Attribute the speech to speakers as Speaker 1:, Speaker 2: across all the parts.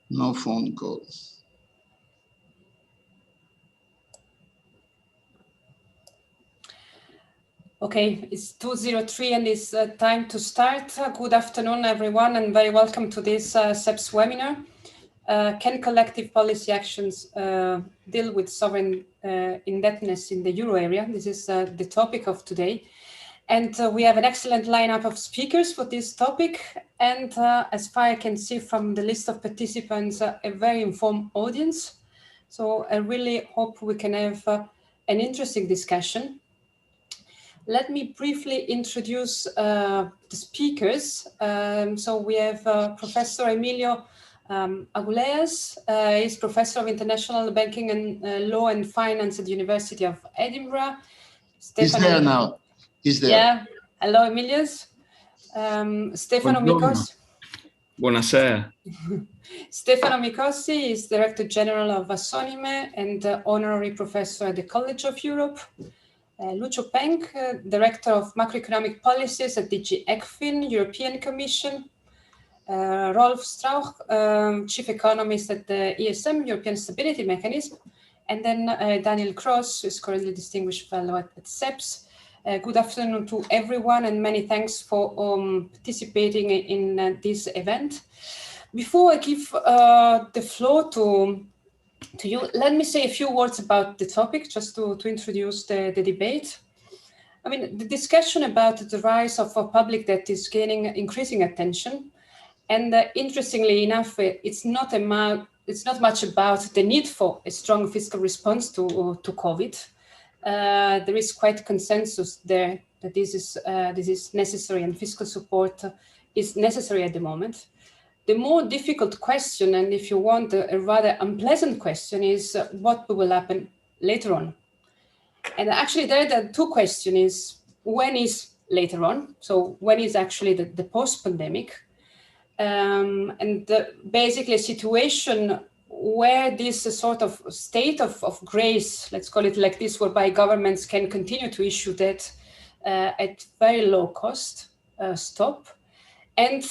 Speaker 1: No phone call.
Speaker 2: Okay, it's 2:03 and it's time to start. Good afternoon, everyone, and very welcome to this SEPS webinar. Can collective policy actions deal with sovereign indebtedness in the euro area? This is the topic of today. And we have an excellent lineup of speakers for this topic. And as far as I can see from the list of participants, a very informed audience. So I really hope we can have an interesting discussion. Let me briefly introduce the speakers. So we have Professor Emilios Avgouleas. He's Professor of International Banking and Law and Finance at the University of Edinburgh.
Speaker 1: Stefano, he's there now. He's there.
Speaker 2: Yeah. Hello, Emilios. Stefano Micossi.
Speaker 3: Buonasera.
Speaker 2: Stefano Micossi is Director General of Assonime and Honorary Professor at the College of Europe. Lucio Peng, Director of Macroeconomic Policies at DG ECFIN, European Commission. Rolf Strauch, Chief Economist at the ESM, European Stability Mechanism. And then Daniel Cross, who is currently Distinguished Fellow at SEPS. Good afternoon to everyone and many thanks for participating in this event. Before I give the floor to you, let me say a few words about the topic, just to introduce the debate. I mean, the discussion about the rise of public debt is gaining increasing attention. And interestingly enough, it's not much about the need for a strong fiscal response to COVID. There is quite consensus there that this is necessary and fiscal support is necessary at the moment. The more difficult question, and if you want a rather unpleasant question, is what will happen later on. And actually there are two questions: when is later on? So when is actually the post-pandemic? And basically a situation where this sort of state of grace, let's call it like this, whereby governments can continue to issue debt at very low cost, stop. And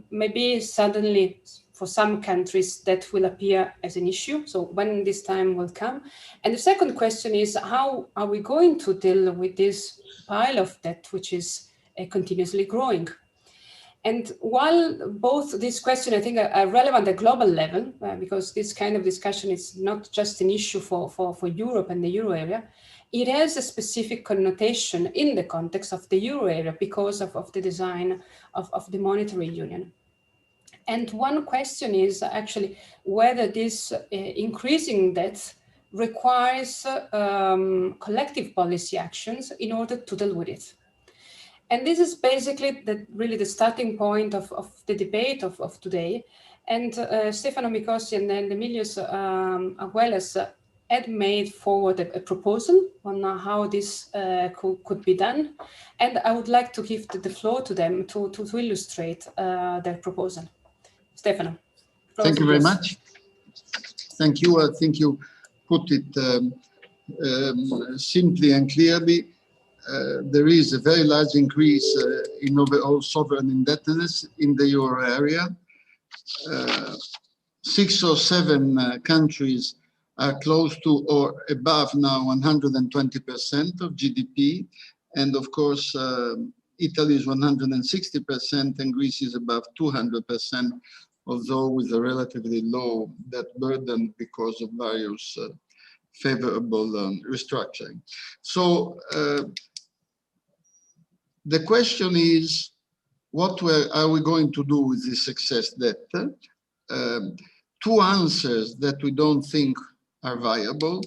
Speaker 2: maybe suddenly for some countries that will appear as an issue. So when this time will come. And the second question is, how are we going to deal with this pile of debt, which is continuously growing? And while both these questions, I think, are relevant at global level, because this kind of discussion is not just an issue for Europe and the euro area, it has a specific connotation in the context of the euro area because of the design of the monetary union. And one question is actually whether this increasing debt requires collective policy actions in order to deal with it. And this is basically really the starting point of the debate of today. And Stefano Micossi and then Emilios Avgouleas had made forward a proposal on how this could be done. And I would like to give the floor to them to illustrate their proposal. Stefano.
Speaker 1: Thank you very much. Thank you. I think you put it simply and clearly. There is a very large increase in overall sovereign indebtedness in the euro area. 6 or 7 countries are close to or above now 120% of GDP. And of course, Italy is 160% and Greece is above 200%, although with a relatively low debt burden because of various favorable restructuring. So the question is, what are we going to do with this excess debt? Two answers that we don't think are viable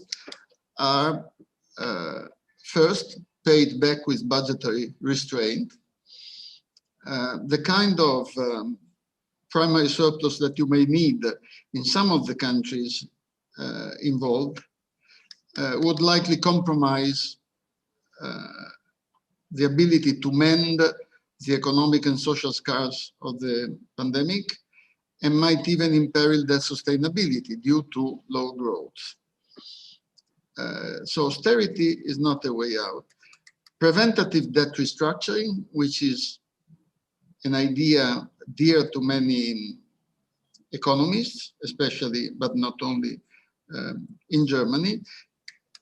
Speaker 1: are first, paid back with budgetary restraint. The kind of primary surplus that you may need in some of the countries involved would likely compromise the ability to mend the economic and social scars of the pandemic and might even imperil their sustainability due to low growth. So austerity is not a way out. Preventative debt restructuring, which is an idea dear to many economists, especially, but not only in Germany.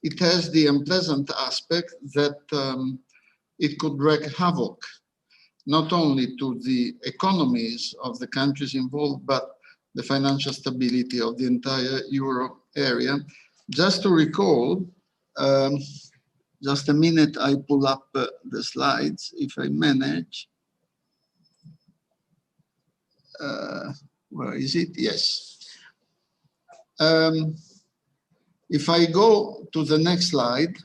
Speaker 1: It has the unpleasant aspect that it could wreak havoc, not only to the economies of the countries involved, but the financial stability of the entire euro area. Just to recall, just a minute, I pull up the slides, if I manage. Where is it? Yes. If I go to the next slide,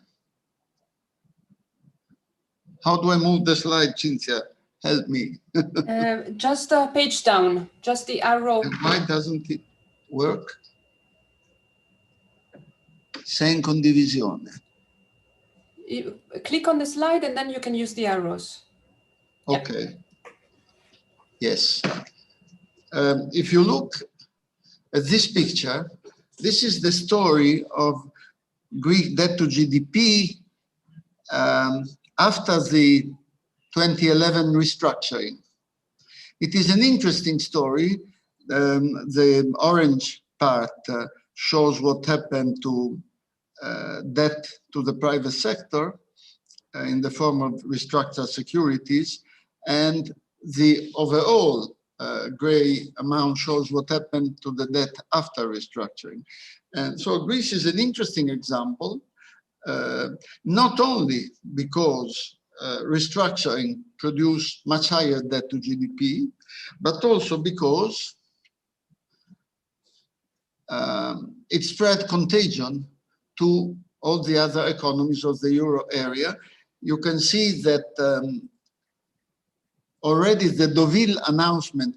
Speaker 1: how do I move the slide, Cynthia? Help me.
Speaker 2: Just a page down, just the arrow.
Speaker 1: And why doesn't it work? Sei in condivisione.
Speaker 2: You click on the slide and then you can use the arrows.
Speaker 1: Okay. Yeah. Yes. If you look at this picture, this is the story of Greek debt to GDP after the 2011 restructuring. It is an interesting story. The orange part shows what happened to debt to the private sector in the form of restructured securities, and the overall gray amount shows what happened to the debt after restructuring. And so Greece is an interesting example, not only because restructuring produced much higher debt to GDP, but also because it spread contagion to all the other economies of the euro area. You can see that already the Deauville announcement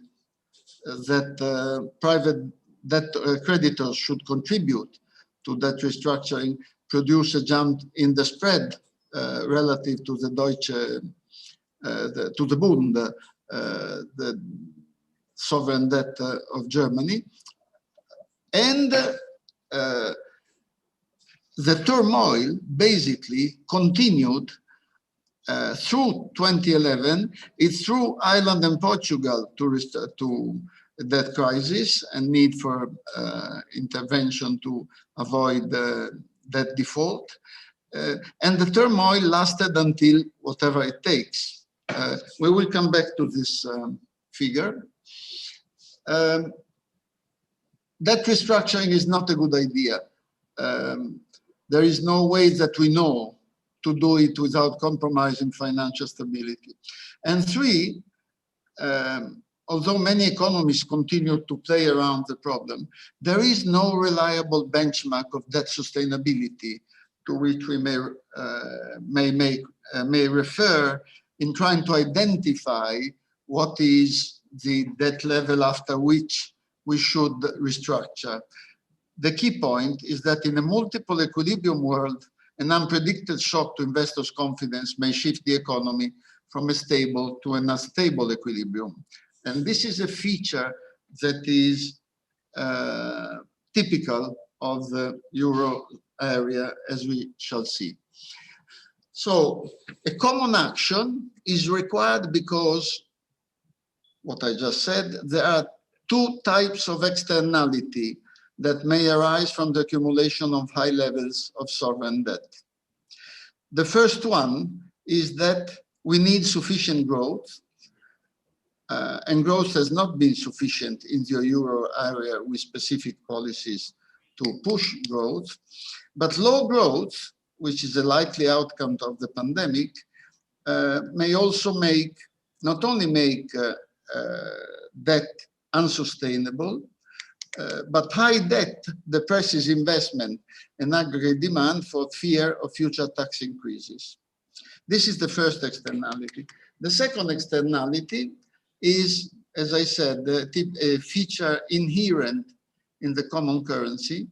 Speaker 1: that private debt creditors should contribute to that restructuring produced a jump in the spread relative to the Deutsche, to the Bund, the sovereign debt of Germany. And the turmoil basically continued through 2011. It threw Ireland and Portugal to that crisis and need for intervention to avoid that default. And the turmoil lasted until whatever it takes. We will come back to this figure. That restructuring is not a good idea. There is no way that we know to do it without compromising financial stability. And three, although many economists continue to play around the problem, there is no reliable benchmark of debt sustainability to which we may refer in trying to identify what is the debt level after which we should restructure. The key point is that in a multiple equilibrium world, an unpredicted shock to investors' confidence may shift the economy from a stable to an unstable equilibrium. And this is a feature that is typical of the euro area, as we shall see. So a common action is required because, what I just said, there are two types of externality that may arise from the accumulation of high levels of sovereign debt. The first one is that we need sufficient growth, and growth has not been sufficient in the euro area with specific policies to push growth. But low growth, which is a likely outcome of the pandemic, may also not only make debt unsustainable, but high debt depresses investment and aggregate demand for fear of future tax increases. This is the first externality. The second externality is, as I said, a feature inherent in the common currency,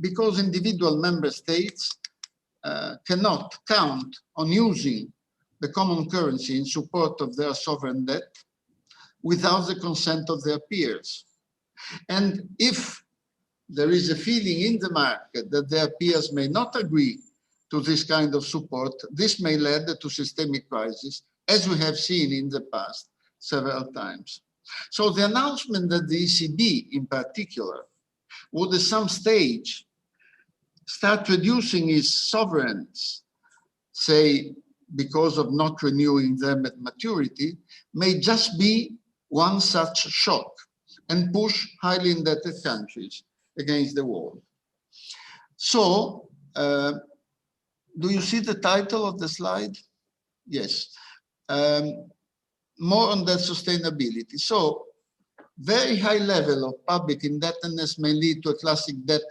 Speaker 1: because individual member states cannot count on using the common currency in support of their sovereign debt without the consent of their peers. And if there is a feeling in the market that their peers may not agree to this kind of support, this may lead to systemic crisis, as we have seen in the past several times. So the announcement that the ECB in particular would at some stage start reducing its sovereigns, say because of not renewing them at maturity, may just be one such shock and push highly indebted countries against the wall. So, do you see the title of the slide? Yes. More on that sustainability. So, very high level of public indebtedness may lead to a classic debt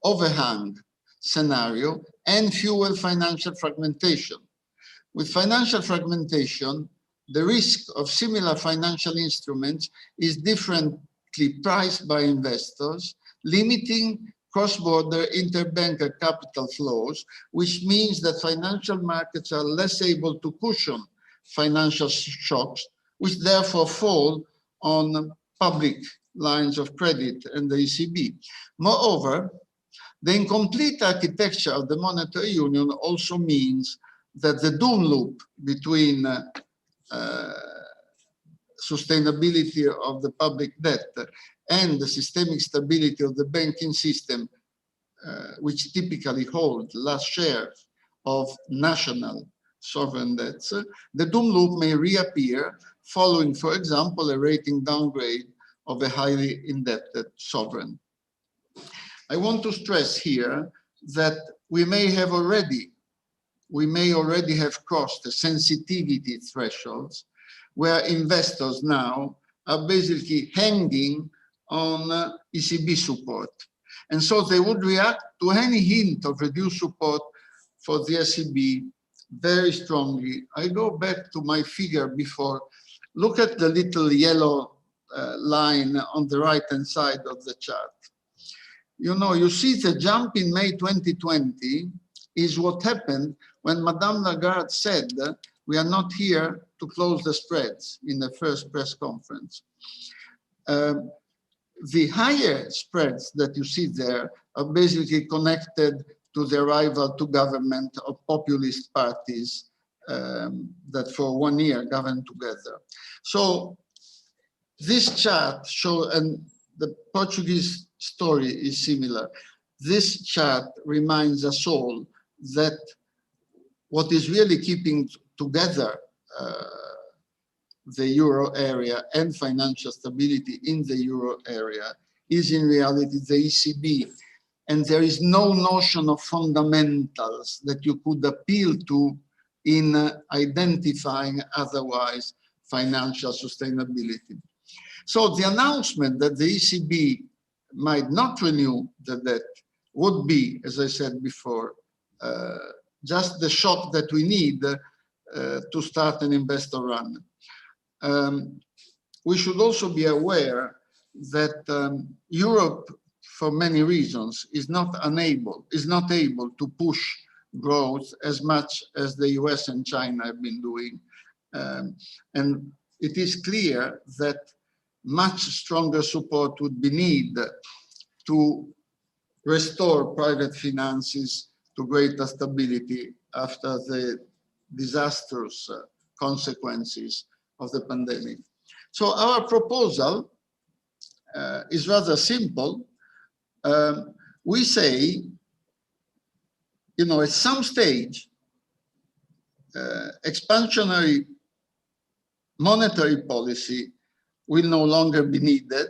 Speaker 1: overhang scenario and fuel financial fragmentation. With financial fragmentation, the risk of similar financial instruments is differently priced by investors, limiting cross-border interbank capital flows, which means that financial markets are less able to cushion financial shocks, which therefore fall on public lines of credit and the ECB. Moreover, the incomplete architecture of the monetary union also means that the doom loop between sustainability of the public debt and the systemic stability of the banking system, which typically hold last share of national sovereign debts, the doom loop may reappear following, for example, a rating downgrade of a highly indebted sovereign. I want to stress here that we may already have crossed the sensitivity thresholds where investors now are basically hanging on ECB support. And so they would react to any hint of reduced support for the ECB very strongly. I go back to my figure before. Look at the little yellow line on the right-hand side of the chart. You know, you see the jump in May 2020 is what happened when Madame Lagarde said, we are not here to close the spreads in the first press conference. The higher spreads that you see there are basically connected to the arrival to government of populist parties that for 1 year governed together. So this chart shows, and the Portuguese story is similar. This chart reminds us all that what is really keeping together the euro area and financial stability in the euro area is in reality the ECB. And there is no notion of fundamentals that you could appeal to in identifying otherwise financial sustainability. So the announcement that the ECB might not renew the debt would be, as I said before, just the shock that we need to start an investor run. We should also be aware that Europe, for many reasons, is not able to push growth as much as the US and China have been doing. And it is clear that much stronger support would be needed to restore private finances to greater stability after the disastrous consequences of the pandemic. So our proposal is rather simple. We say, you know, at some stage, expansionary monetary policy will no longer be needed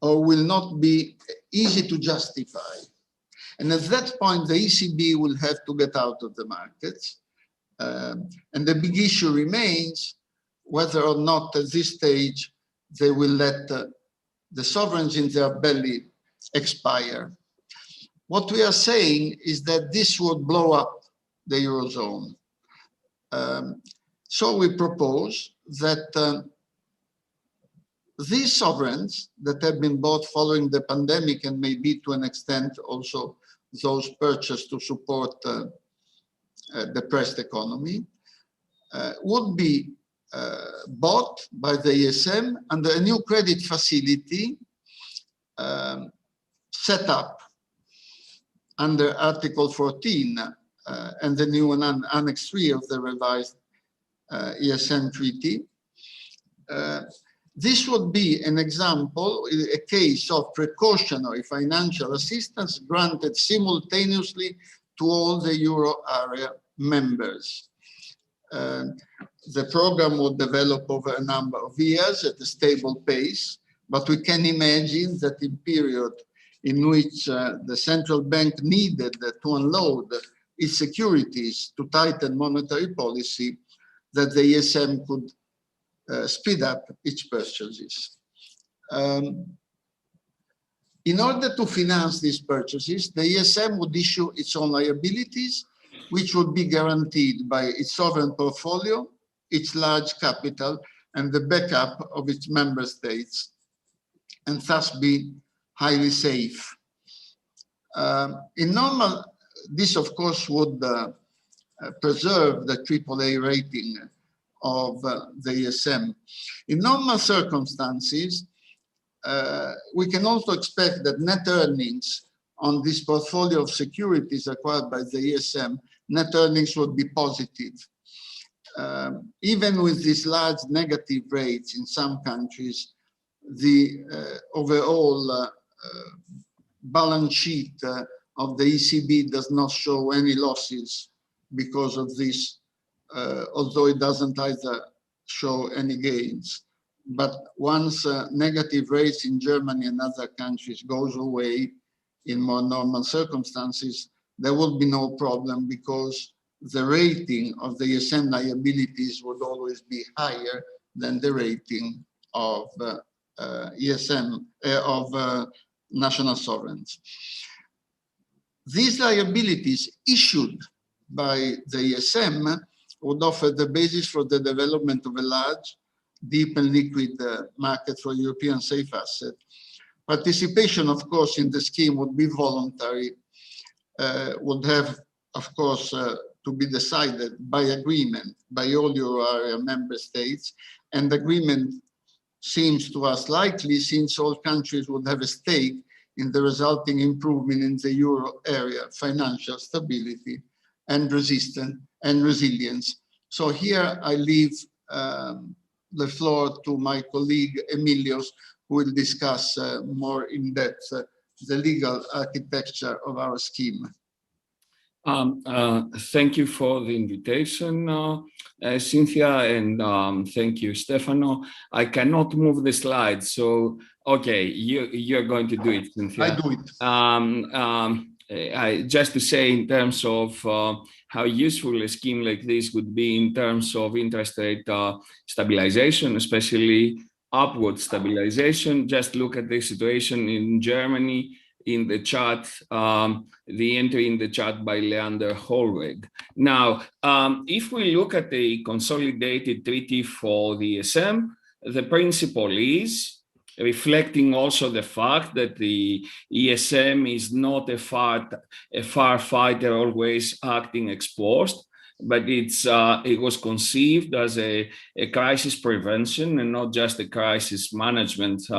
Speaker 1: or will not be easy to justify. And at that point, the ECB will have to get out of the markets. And the big issue remains whether or not at this stage they will let the sovereigns in their belly expire. What we are saying is that this would blow up the Eurozone. So we propose that these sovereigns that have been bought following the pandemic, and maybe to an extent also those purchased to support the depressed economy, would be bought by the ESM under a new credit facility set up under Article 14 and the new Annex 3 of the revised ESM treaty. This would be an example, a case of precautionary financial assistance granted simultaneously to all the euro area members. The program would develop over a number of years at a stable pace, but we can imagine that in period in which the central bank needed to unload its securities to tighten monetary policy, that the ESM could speed up its purchases. In order to finance these purchases, the ESM would issue its own liabilities, which would be guaranteed by its sovereign portfolio, its large capital, and the backup of its member states, and thus be highly safe. In normal, this of course would preserve the AAA rating of the ESM. In normal circumstances, we can also expect that net earnings on this portfolio of securities acquired by the ESM, net earnings would be positive. Even with these large negative rates in some countries, the overall balance sheet of the ECB does not show any losses because of this, although it doesn't either show any gains. But once negative rates in Germany and other countries goes away in more normal circumstances, there will be no problem because the rating of the ESM liabilities would always be higher than the rating of national sovereigns. These liabilities issued by the ESM would offer the basis for the development of a large, deep and liquid market for European safe asset. Participation, of course, in the scheme would be voluntary, would have, of course, to be decided by agreement by all euro area member states, and agreement seems to us likely since all countries would have a stake in the resulting improvement in the euro area financial stability and resilience. So here I leave the floor to my colleague Emilios, who will discuss more in depth the legal architecture of our scheme.
Speaker 3: Thank you for the invitation, Cynthia, and thank you, Stefano. I cannot move the slides, so okay, you're going to do it, Cynthia.
Speaker 1: I do it.
Speaker 3: Just to say, in terms of how useful a scheme like this would be in terms of interest rate stabilization, especially upward stabilization, just look at the situation in Germany. In the chart, the entry in the chart by Leander Holweg. Now, if we look at the consolidated treaty for the ESM, the principle is reflecting also the fact that the ESM is not a firefighter always acting ex post, but it was conceived as a crisis prevention and not just a crisis management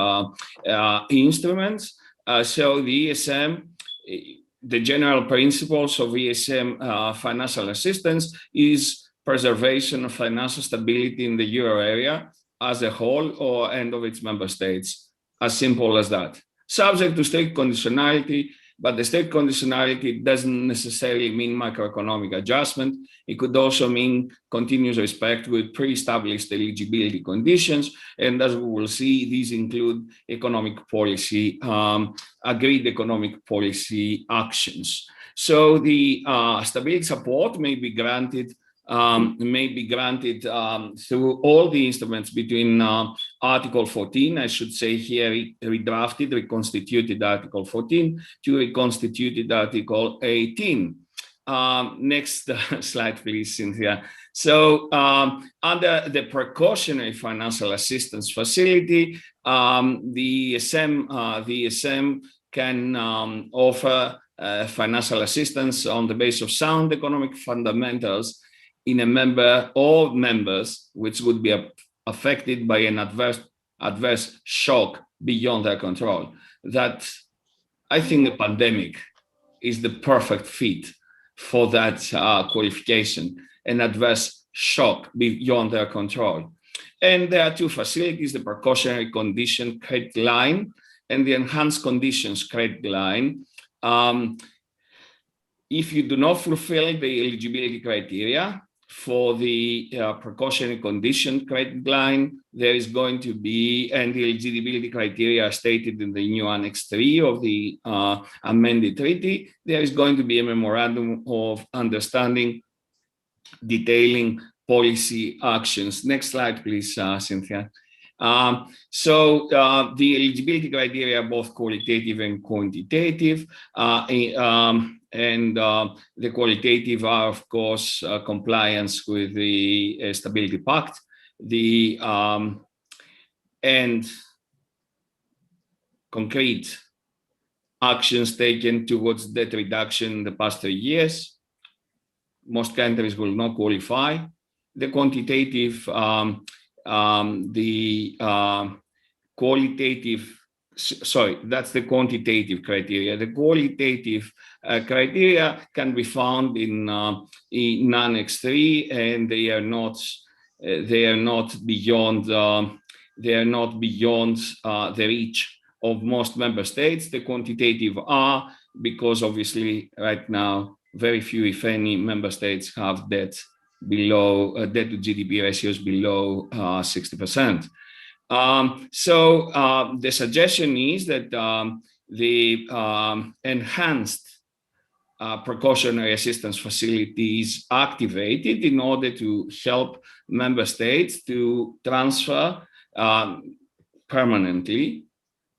Speaker 3: instrument. So the ESM, the general principles of ESM financial assistance is preservation of financial stability in the euro area as a whole and of its member states, as simple as that. Subject to state conditionality, but the state conditionality doesn't necessarily mean macroeconomic adjustment. It could also mean continuous respect with pre-established eligibility conditions. And as we will see, these include economic policy, agreed economic policy actions. So the stability support may be granted through all the instruments between Article 14, I should say here, redrafted, reconstituted Article 14 to reconstituted Article 18. Next slide, please, Cynthia. So under the precautionary financial assistance facility, the ESM can offer financial assistance on the basis of sound economic fundamentals in a member or members which would be affected by an adverse shock beyond their control. That, I think, the pandemic is the perfect fit for that qualification, an adverse shock beyond their control. And there are two facilities, the precautionary condition credit line and the enhanced conditions credit line. If you do not fulfill the eligibility criteria for the precautionary condition credit line, there is going to be, and the eligibility criteria stated in the new Annex 3 of the amended treaty, there is going to be a memorandum of understanding detailing policy actions. Next slide, please, Cynthia. So the eligibility criteria are both qualitative and quantitative, and the qualitative are, of course, compliance with the Stability Pact, and concrete actions taken towards debt reduction in the past 3 years. Most countries will not qualify. The quantitative, that's the quantitative criteria. The qualitative criteria can be found in Annex 3, and they are not beyond the reach of most member states. The quantitative are, because obviously right now very few, if any, member states have debt below debt to GDP ratios below 60%. So the suggestion is that the enhanced precautionary assistance facility is activated in order to help member states to transfer permanently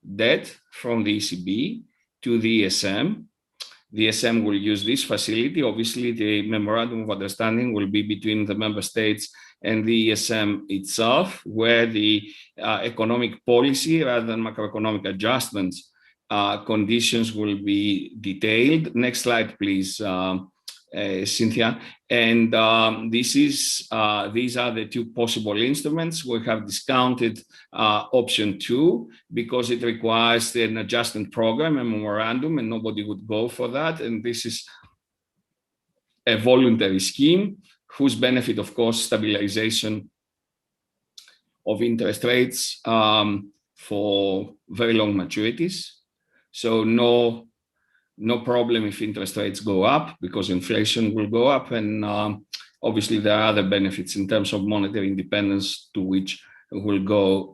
Speaker 3: debt from the ECB to the ESM. The ESM will use this facility. Obviously, the memorandum of understanding will be between the member states and the ESM itself, where the economic policy rather than macroeconomic adjustments conditions will be detailed. Next slide, please, Cynthia. And these are the two possible instruments. We have discounted option 2 because it requires an adjustment program, a memorandum, and nobody would go for that. And this is a voluntary scheme whose benefit, of course, stabilization of interest rates for very long maturities. So no problem if interest rates go up, because inflation will go up, and obviously there are other benefits in terms of monetary independence, to which we'll go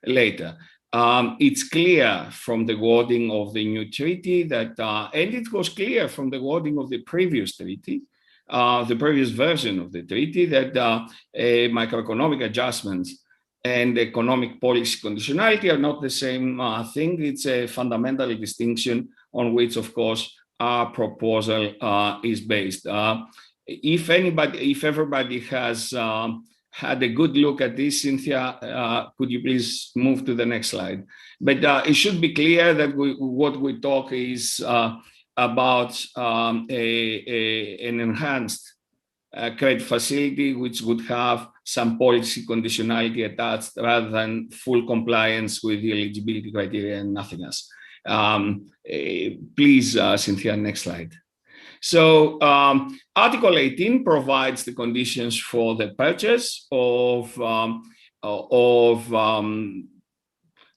Speaker 3: later. It's clear from the wording of the new treaty that, and it was clear from the wording of the previous treaty, the previous version of the treaty, that macroeconomic adjustments and economic policy conditionality are not the same thing. It's a fundamental distinction on which, of course, our proposal is based. If everybody has had a good look at this, Cynthia, could you please move to the next slide? But it should be clear that what we talk is about an enhanced credit facility, which would have some policy conditionality attached rather than full compliance with the eligibility criteria and nothing else. Please, Cynthia, next slide. So Article 18 provides the conditions for the purchase of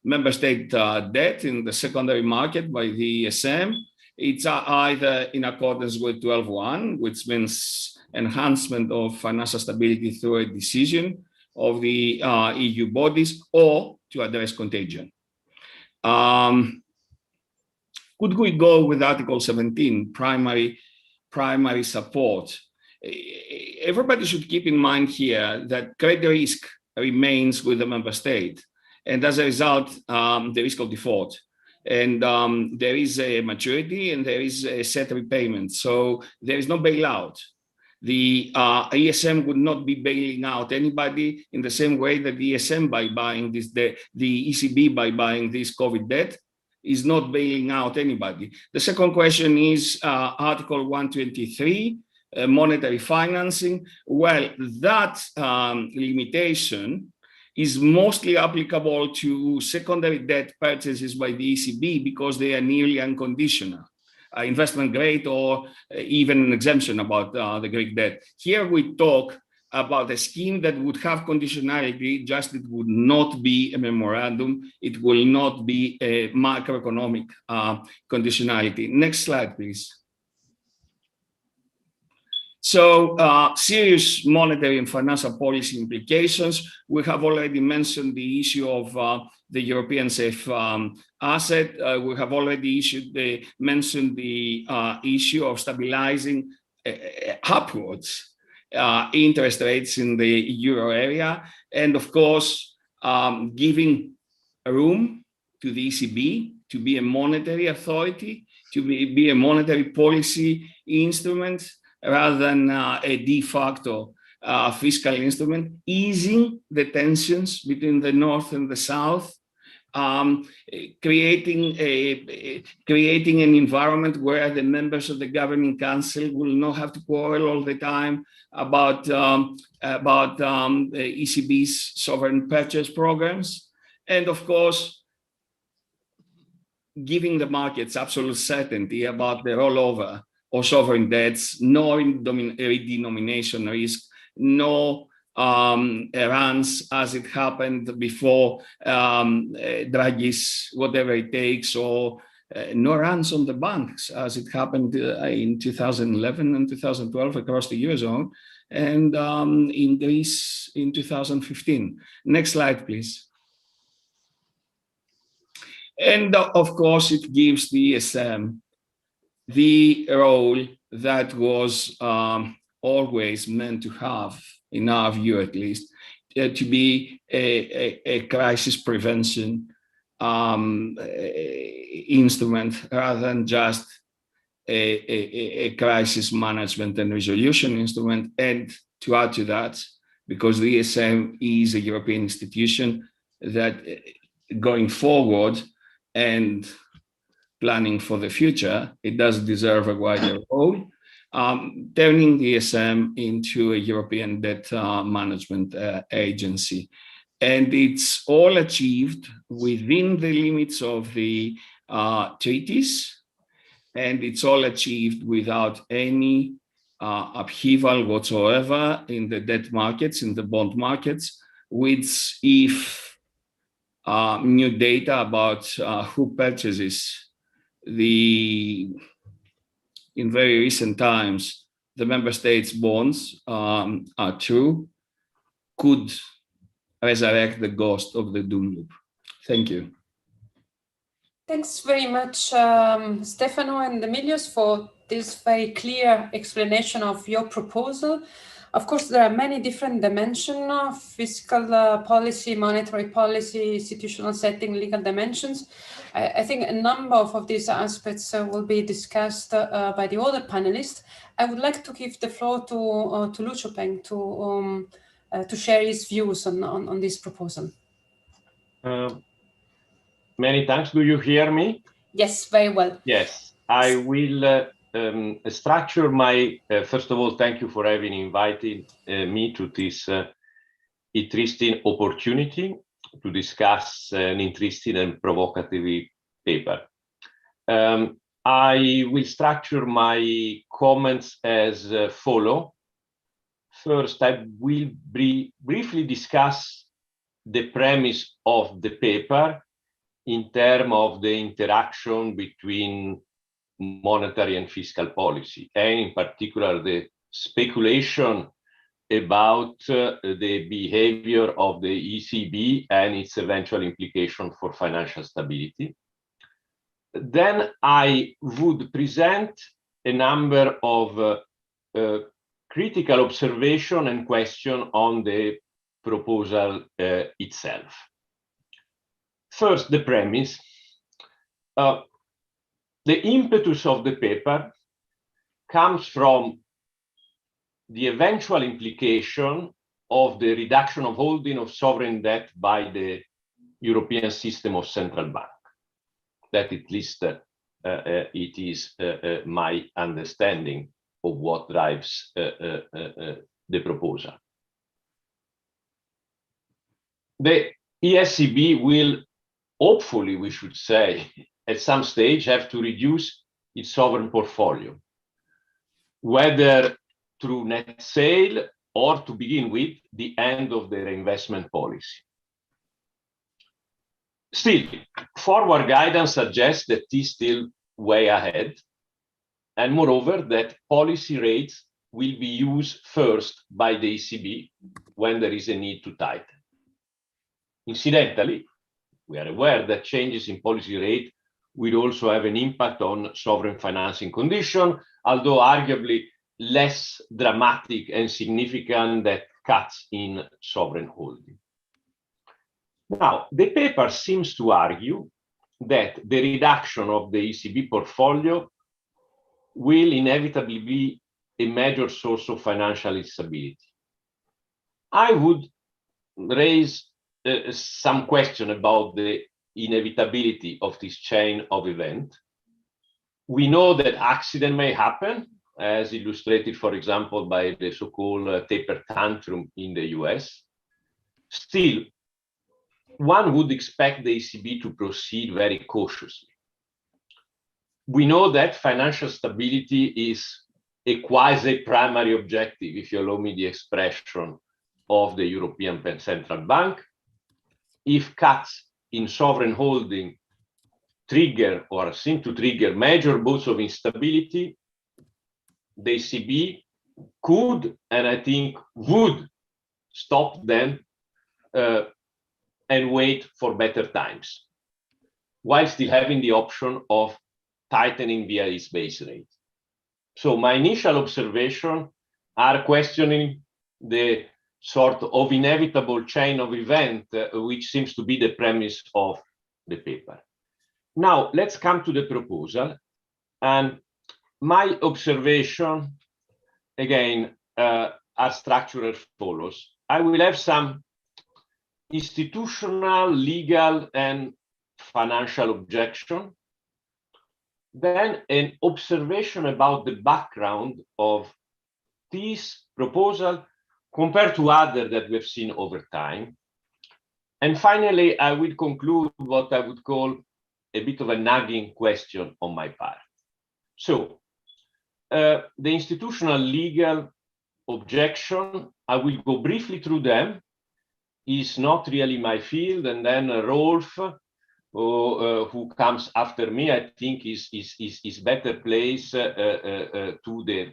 Speaker 3: member state debt in the secondary market by the ESM. It's either in accordance with 12.1, which means enhancement of financial stability through a decision of the EU bodies, or to address contagion. Could we go with Article 17, primary support? Everybody should keep in mind here that credit risk remains with the member state, and as a result, the risk of default. And there is a maturity and there is a set repayment. So there is no bailout. The ESM would not be bailing out anybody in the same way that the ESM by buying this debt, the ECB by buying this COVID debt, is not bailing out anybody. The second question is Article 123, monetary financing. Well, that limitation is mostly applicable to secondary debt purchases by the ECB because they are nearly unconditional, investment grade, or even an exemption about the Greek debt. Here we talk about a scheme that would have conditionality, just it would not be a memorandum. It will not be a macroeconomic conditionality. Next slide, please. So serious monetary and financial policy implications. We have already mentioned the issue of the European safe asset. We have already mentioned the issue of stabilizing upwards interest rates in the euro area, and of course, giving room to the ECB to be a monetary authority, to be a monetary policy instrument rather than a de facto fiscal instrument, easing the tensions between the North and the South, creating an environment where the members of the governing council will not have to quarrel all the time about ECB's sovereign purchase programs, and of course, giving the markets absolute certainty about the rollover of sovereign debts, no redenomination risk, no runs as it happened before Draghi's whatever it takes, or no runs on the banks as it happened in 2011 and 2012 across the Eurozone, and in Greece in 2015. Next slide, please. And of course, it gives the ESM the role that was always meant to have, in our view at least, to be a crisis prevention instrument rather than just a crisis management and resolution instrument. And to add to that, because the ESM is a European institution that going forward and planning for the future, it does deserve a wider role, turning the ESM into a European debt management agency. And it's all achieved within the limits of the treaties, and it's all achieved without any upheaval whatsoever in the debt markets, in the bond markets, which if new data about who purchases in very recent times, the member states' bonds are true, could resurrect the ghost of the doom loop. Thank you.
Speaker 2: Thanks very much, Stefano and Emilios, for this very clear explanation of your proposal. Of course, there are many different dimensions of fiscal policy, monetary policy, institutional setting, legal dimensions. I think a number of these aspects will be discussed by the other panelists. I would like to give the floor to Lucio Peng to share his views on this proposal.
Speaker 4: Many thanks. Do you hear me?
Speaker 2: Yes, very well.
Speaker 4: Yes, I will structure my, first of all, thank you for having invited me to this interesting opportunity to discuss an interesting and provocative paper. I will structure my comments as follow. First, I will briefly discuss the premise of the paper in terms of the interaction between monetary and fiscal policy, and in particular the speculation about the behavior of the ECB and its eventual implication for financial stability. Then I would present a number of critical observation and question on the proposal itself. First, the premise. The impetus of the paper comes from the eventual implication of the reduction of holding of sovereign debt by the European system of central bank. That at least it is my understanding of what drives the proposal. The ECB will, hopefully we should say, at some stage have to reduce its sovereign portfolio, whether through net sale or to begin with, the end of their investment policy. Still, forward guidance suggests that it is still way ahead, and moreover, that policy rates will be used first by the ECB when there is a need to tighten. Incidentally, we are aware that changes in policy rate will also have an impact on sovereign financing condition, although arguably less dramatic and significant than cuts in sovereign holding. Now, the paper seems to argue that the reduction of the ECB portfolio will inevitably be a major source of financial instability. I would raise some question about the inevitability of this chain of events. We know that accident may happen, as illustrated, for example, by the so-called taper tantrum in the US. Still, one would expect the ECB to proceed very cautiously. We know that financial stability is a quasi-primary objective, if you allow me the expression, of the European Central Bank. If cuts in sovereign holding trigger or seem to trigger major bouts of instability, the ECB could, and I think would, stop them and wait for better times, while still having the option of tightening via its base rate. So my initial observations are questioning the sort of inevitable chain of events, which seems to be the premise of the paper. Now, let's come to the proposal. And my observation, again, are structured as follows. I will have some institutional, legal, and financial objection. Then an observation about the background of this proposal compared to others that we've seen over time. And finally, I will conclude what I would call a bit of a nagging question on my part. So, the institutional legal objection, I will go briefly through them, is not really my field, and then Rolf, who comes after me, I think is better placed to deal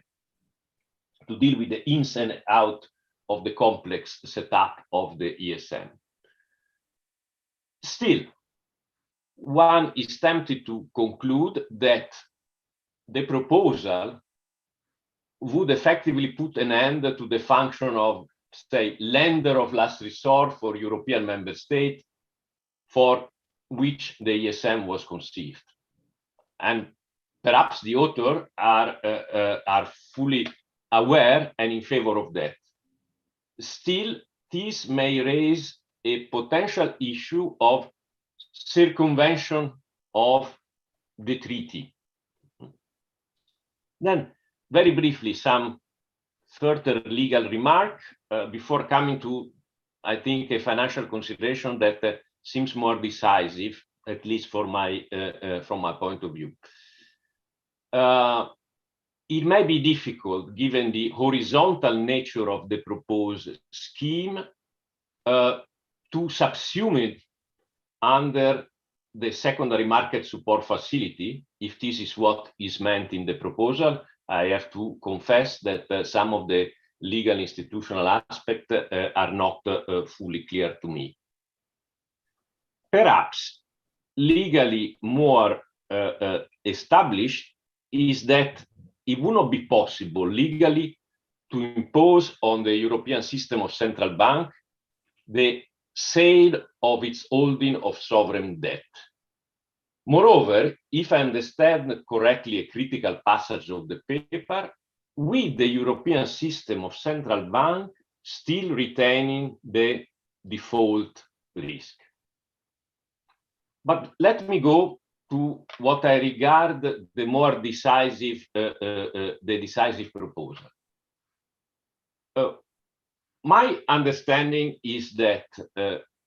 Speaker 4: with the ins and out of the complex setup of the ESM. Still, one is tempted to conclude that the proposal would effectively put an end to the function of, say, lender of last resort for European member states for which the ESM was conceived. And perhaps the author are fully aware and in favor of that. Still, this may raise a potential issue of circumvention of the treaty. Then, very briefly, some further legal remark before coming to, I think, a financial consideration that seems more decisive, at least for my from my point of view. It may be difficult, given the horizontal nature of the proposed scheme, to subsume it under the secondary market support facility, if this is what is meant in the proposal. I have to confess that some of the legal institutional aspects are not fully clear to me. Perhaps legally more established is that it would not be possible legally to impose on the European system of central bank the sale of its holding of sovereign debt. Moreover, if I understand correctly a critical passage of the paper, with the European system of central bank still retaining the default risk. But let me go to what I regard the more decisive, the decisive proposal. My understanding is that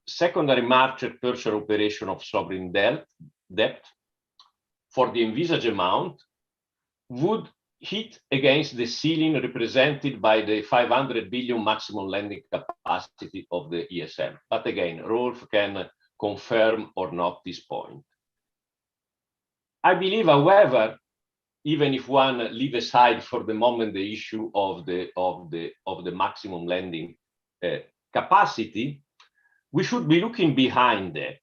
Speaker 4: secondary market purchase operation of sovereign debt for the envisaged amount would hit against the ceiling represented by the 500 billion maximum lending capacity of the ESM. But again, Rolf can confirm or not this point. I believe, however, even if one leave aside for the moment the issue of the maximum lending capacity, we should be looking behind that,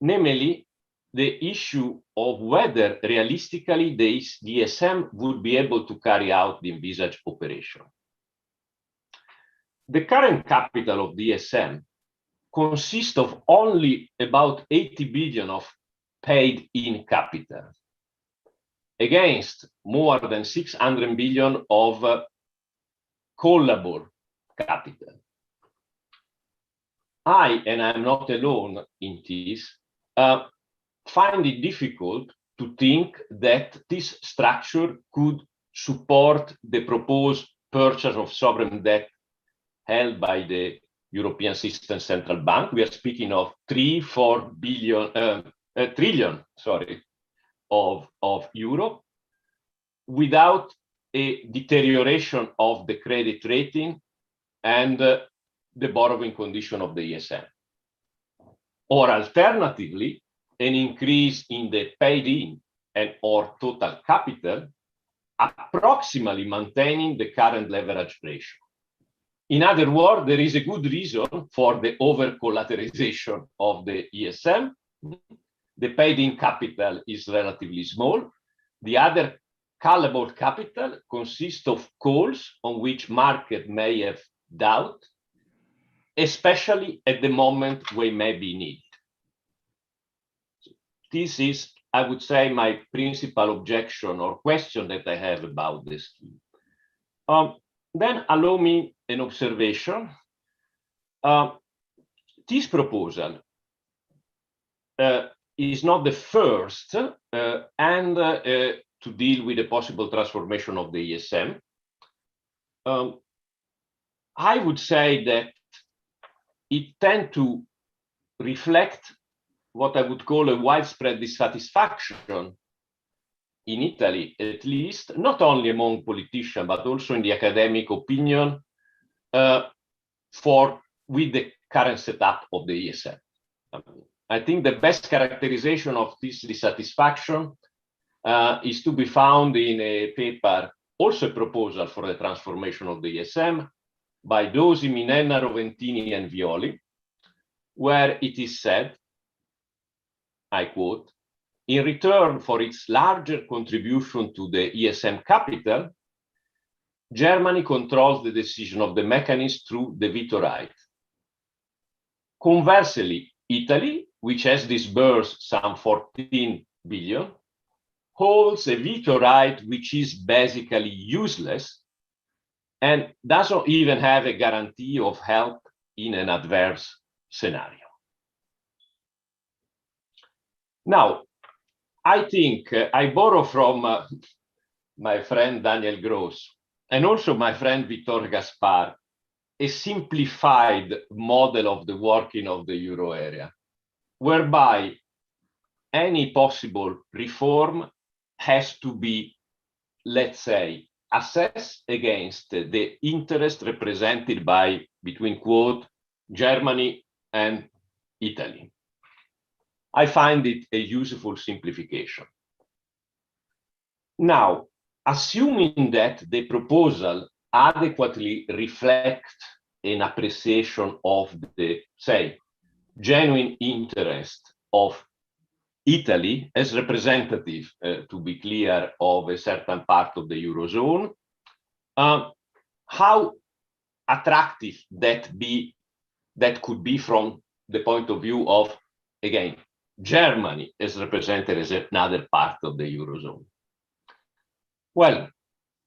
Speaker 4: namely the issue of whether realistically the ESM would be able to carry out the envisaged operation. The current capital of the ESM consists of only about 80 billion of paid-in capital, against more than 600 billion of callable capital. And I'm not alone in this, find it difficult to think that this structure could support the proposed purchase of sovereign debt held by the European System Central Bank. We are speaking of 3-4 trillion of euro, without a deterioration of the credit rating and the borrowing condition of the ESM. Or alternatively, an increase in the paid-in and or total capital, approximately maintaining the current leverage ratio. In other words, there is a good reason for the over-collateralization of the ESM. The paid-in capital is relatively small. The other callable capital consists of calls on which market may have doubt, especially at the moment when may be needed. This is, I would say, my principal objection or question that I have about this scheme. Then allow me an observation. This proposal is not the first to deal with the possible transformation of the ESM. I would say that it tends to reflect what I would call a widespread dissatisfaction in Italy, at least, not only among politicians, but also in the academic opinion with the current setup of the ESM. I think the best characterization of this dissatisfaction is to be found in a paper, also a proposal for the transformation of the ESM, by Dosi, Minenna, Roventini, and Violi, where it is said, I quote, "In return for its larger contribution to the ESM capital, Germany controls the decision of the mechanism through the veto right. Conversely, Italy, which has disbursed some 14 billion, holds a veto right which is basically useless and doesn't even have a guarantee of help in an adverse scenario." Now, I think I borrow from my friend Daniel Gross and also my friend Victor Gaspar a simplified model of the working of the euro area, whereby any possible reform has to be, let's say, assessed against the interest represented by, between quote, Germany and Italy. I find it a useful simplification. Now, assuming that the proposal adequately reflects an appreciation of the, say, genuine interest of Italy as representative, to be clear, of a certain part of the Eurozone, how attractive that could be from the point of view of, again, Germany is represented as another part of the Eurozone. Well,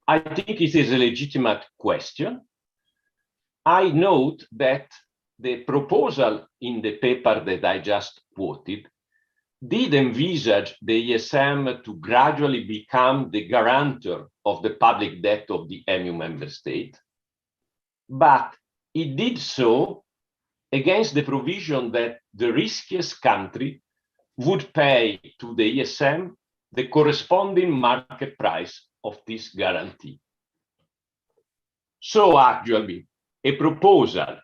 Speaker 4: I think it is a legitimate question. I note that the proposal in the paper that I just quoted did envisage the ESM to gradually become the guarantor of the public debt of the EMU member state, but it did so against the provision that the riskiest country would pay to the ESM the corresponding market price of this guarantee. So actually, a proposal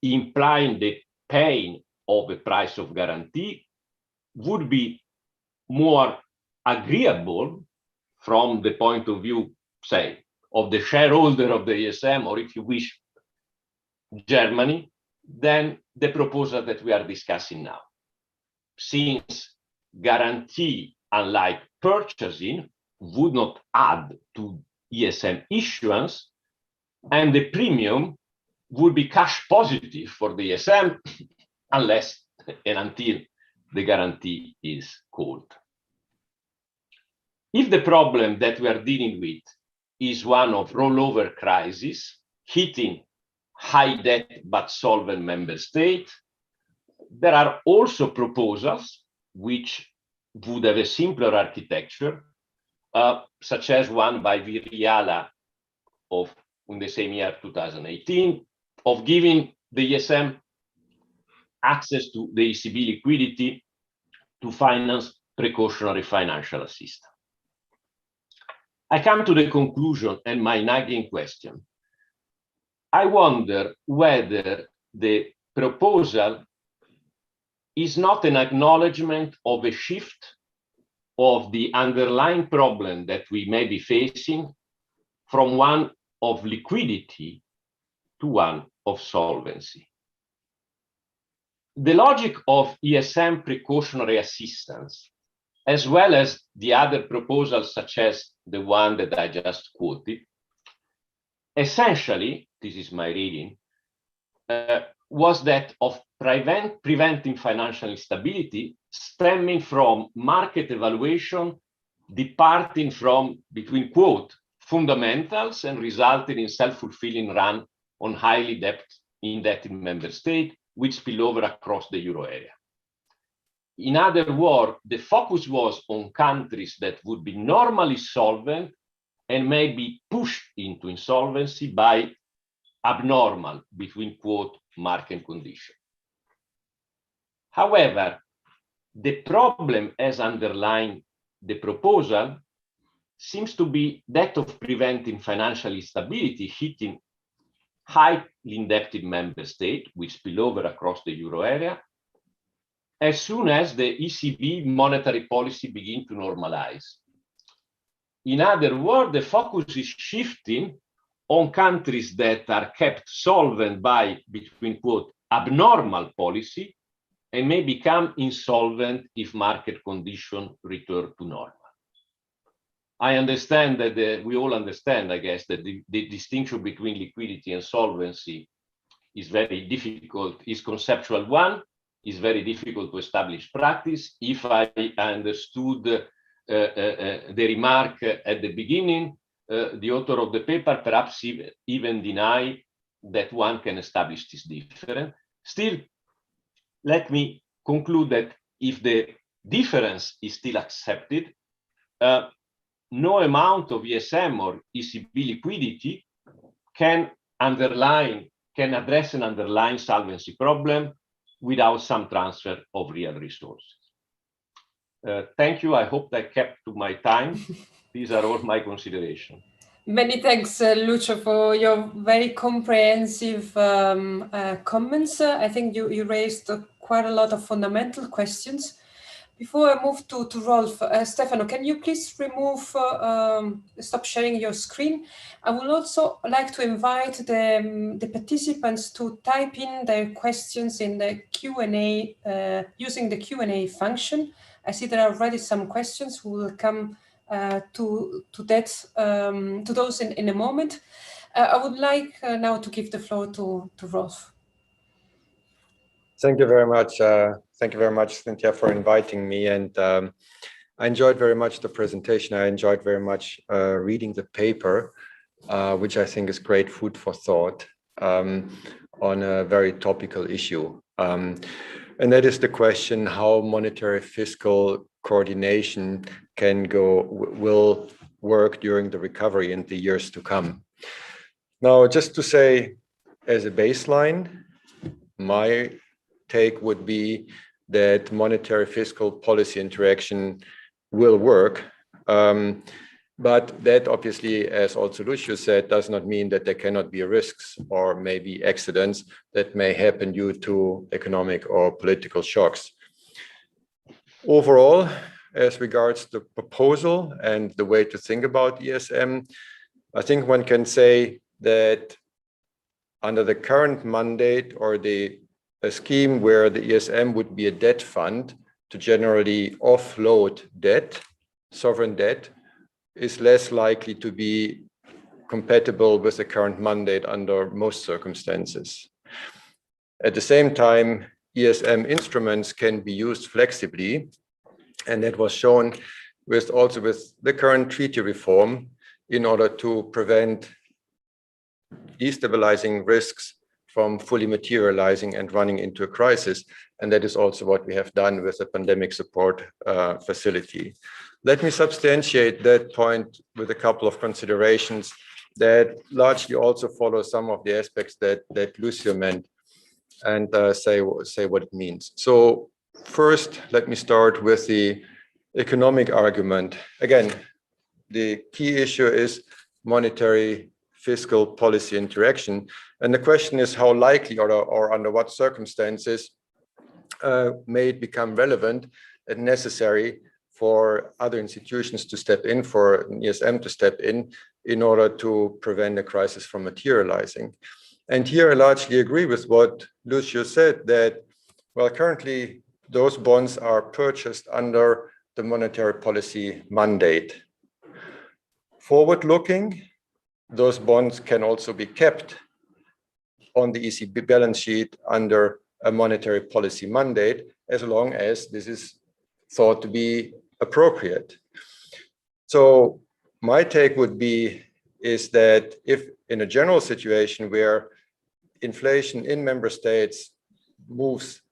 Speaker 4: implying the paying of a price of guarantee would be more agreeable from the point of view, say, of the shareholder of the ESM, or if you wish, Germany, than the proposal that we are discussing now. Since guarantee, unlike purchasing, would not add to ESM issuance, and the premium would be cash positive for the ESM unless and until the guarantee is called. If the problem that we are dealing with is one of rollover crisis hitting high debt but solvent member state, there are also proposals which would have a simpler architecture, such as one by Viriala in the same year, 2018, of giving the ESM access to the ECB liquidity to finance precautionary financial assistance. I come to the conclusion and my nagging question. I wonder whether the proposal is not an acknowledgement of a shift of the underlying problem that we may be facing from one of liquidity to one of solvency. The logic of ESM precautionary assistance, as well as the other proposals such as the one that I just quoted, essentially, this is my reading, was that of preventing financial instability stemming from market evaluation departing from, between quote, fundamentals and resulting in self-fulfilling run on highly indebted member state, which spill over across the euro area. In other words, the focus was on countries that would be normally solvent and may be pushed into insolvency by abnormal, between quote, market condition. However, the problem as underlying the proposal seems to be that of preventing financial instability hitting highly indebted member state, which spill over across the euro area, as soon as the ECB monetary policy begin to normalize. In other words, the focus is shifting on countries that are kept solvent by, between quote, abnormal policy and may become insolvent if market conditions return to normal. I understand that we all understand, I guess, that the distinction between liquidity and solvency is very difficult, is conceptual one, is very difficult to establish practice. If I understood the remark at the beginning, the author of the paper perhaps even deny that one can establish this difference. Still, let me conclude that if the difference is still accepted, no amount of ESM or ECB liquidity can address an underlying solvency problem without some transfer of real resources. Thank you. I hope I kept to my time. These are all my considerations.
Speaker 2: Many thanks, Lucio, for your very comprehensive comments. I think you raised quite a lot of fundamental questions. Before I move to Rolf, Stefano, can you please stop sharing your screen? I would also like to invite the participants to type in their questions in the Q&A using the Q&A function. I see there are already some questions. We will come to those in a moment. I would like now to give the floor to Rolf.
Speaker 5: Thank you very much. Thank you very much, Cynthia, for inviting me. And I enjoyed very much the presentation. I enjoyed very much reading the paper, which I think is great food for thought on a very topical issue. And that is the question how monetary fiscal coordination will work during the recovery in the years to come. Now, just to say, as a baseline, my take would be that monetary fiscal policy interaction will work But that obviously, as also Lucius said, does not mean that there cannot be risks or maybe accidents that may happen due to economic or political shocks. Overall, as regards the proposal and the way to think about ESM, I think one can say that under the current mandate or a scheme where the ESM would be a debt fund to generally offload debt, sovereign debt, is less likely to be compatible with the current mandate under most circumstances. At the same time, ESM instruments can be used flexibly, and that was shown also with the current treaty reform in order to prevent destabilizing risks from fully materializing and running into a crisis. And that is also what we have done with the pandemic support facility. Let me substantiate that point with a couple of considerations that largely also follow some of the aspects that Lucio meant and say what it means. So first, let me start with the economic argument. Again, the key issue is monetary fiscal policy interaction. And the question is how likely or under what circumstances may it become relevant and necessary for other institutions to step in, for ESM to step in order to prevent a crisis from materializing. And here I largely agree with what Lucio said, that, well, currently those bonds are purchased under the monetary policy mandate. Forward-looking, those bonds can also be kept on the ECB balance sheet under a monetary policy mandate, as long as this is thought to be appropriate. So my take would be is that if in a general situation where inflation in member states moves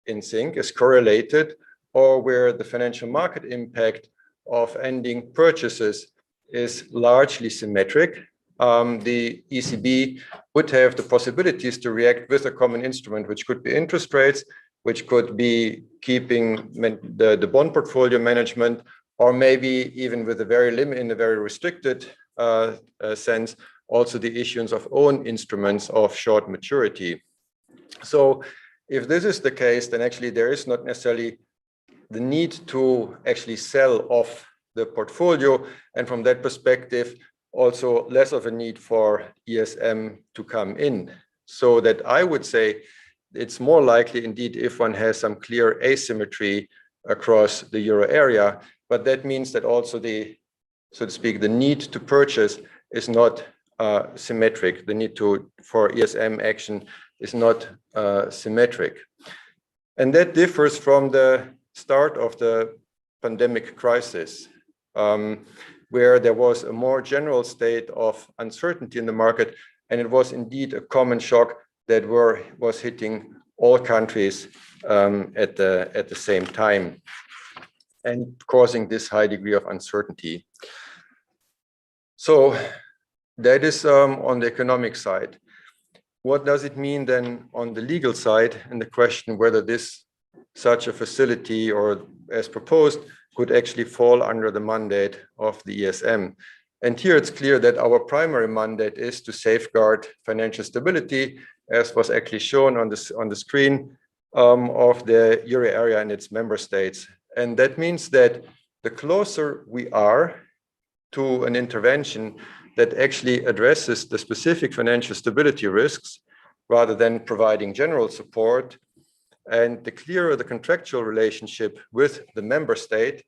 Speaker 5: in sync, is correlated, or where the financial market impact of ending purchases is largely symmetric, the ECB would have the possibilities to react with a common instrument, which could be interest rates, which could be keeping the bond portfolio management, or maybe even with a very in a very restricted sense, also the issuance of own instruments of short maturity. So if this is the case, then actually there is not necessarily the need to actually sell off the portfolio. And from that perspective, also less of a need for ESM to come in. So that I would say it's more likely indeed if one has some clear asymmetry across the euro area, but that means that also the, so to speak, the need to purchase is not symmetric. The need for ESM action is not symmetric. And that differs from the start of the pandemic crisis, where there was a more general state of uncertainty in the market, and it was indeed a common shock that was hitting all countries at the same time and causing this high degree of uncertainty. So that is on the economic side. What does it mean then on the legal side, and the question whether such a facility or as proposed could actually fall under the mandate of the ESM? And here it's clear that our primary mandate is to safeguard financial stability, as was actually shown on the screen, of the euro area and its member states. And that means that the closer we are to an intervention that actually addresses the specific financial stability risks, rather than providing general support, and the clearer the contractual relationship with the member state,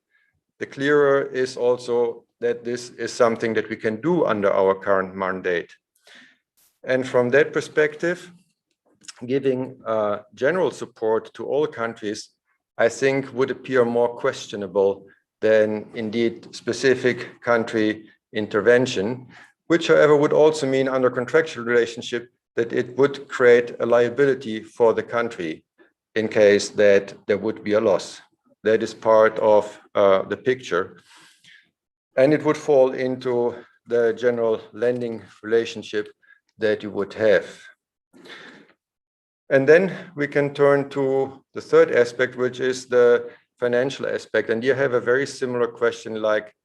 Speaker 5: the clearer is also that this is something that we can do under our current mandate. And from that perspective, giving general support to all countries, I think would appear more questionable than indeed specific country intervention, which however would also mean under contractual relationship that it would create a liability for the country in case that there would be a loss. That is part of the picture. And it would fall into the general lending relationship that you would have. And then we can turn to the third aspect, which is the financial aspect. And you have a very similar question like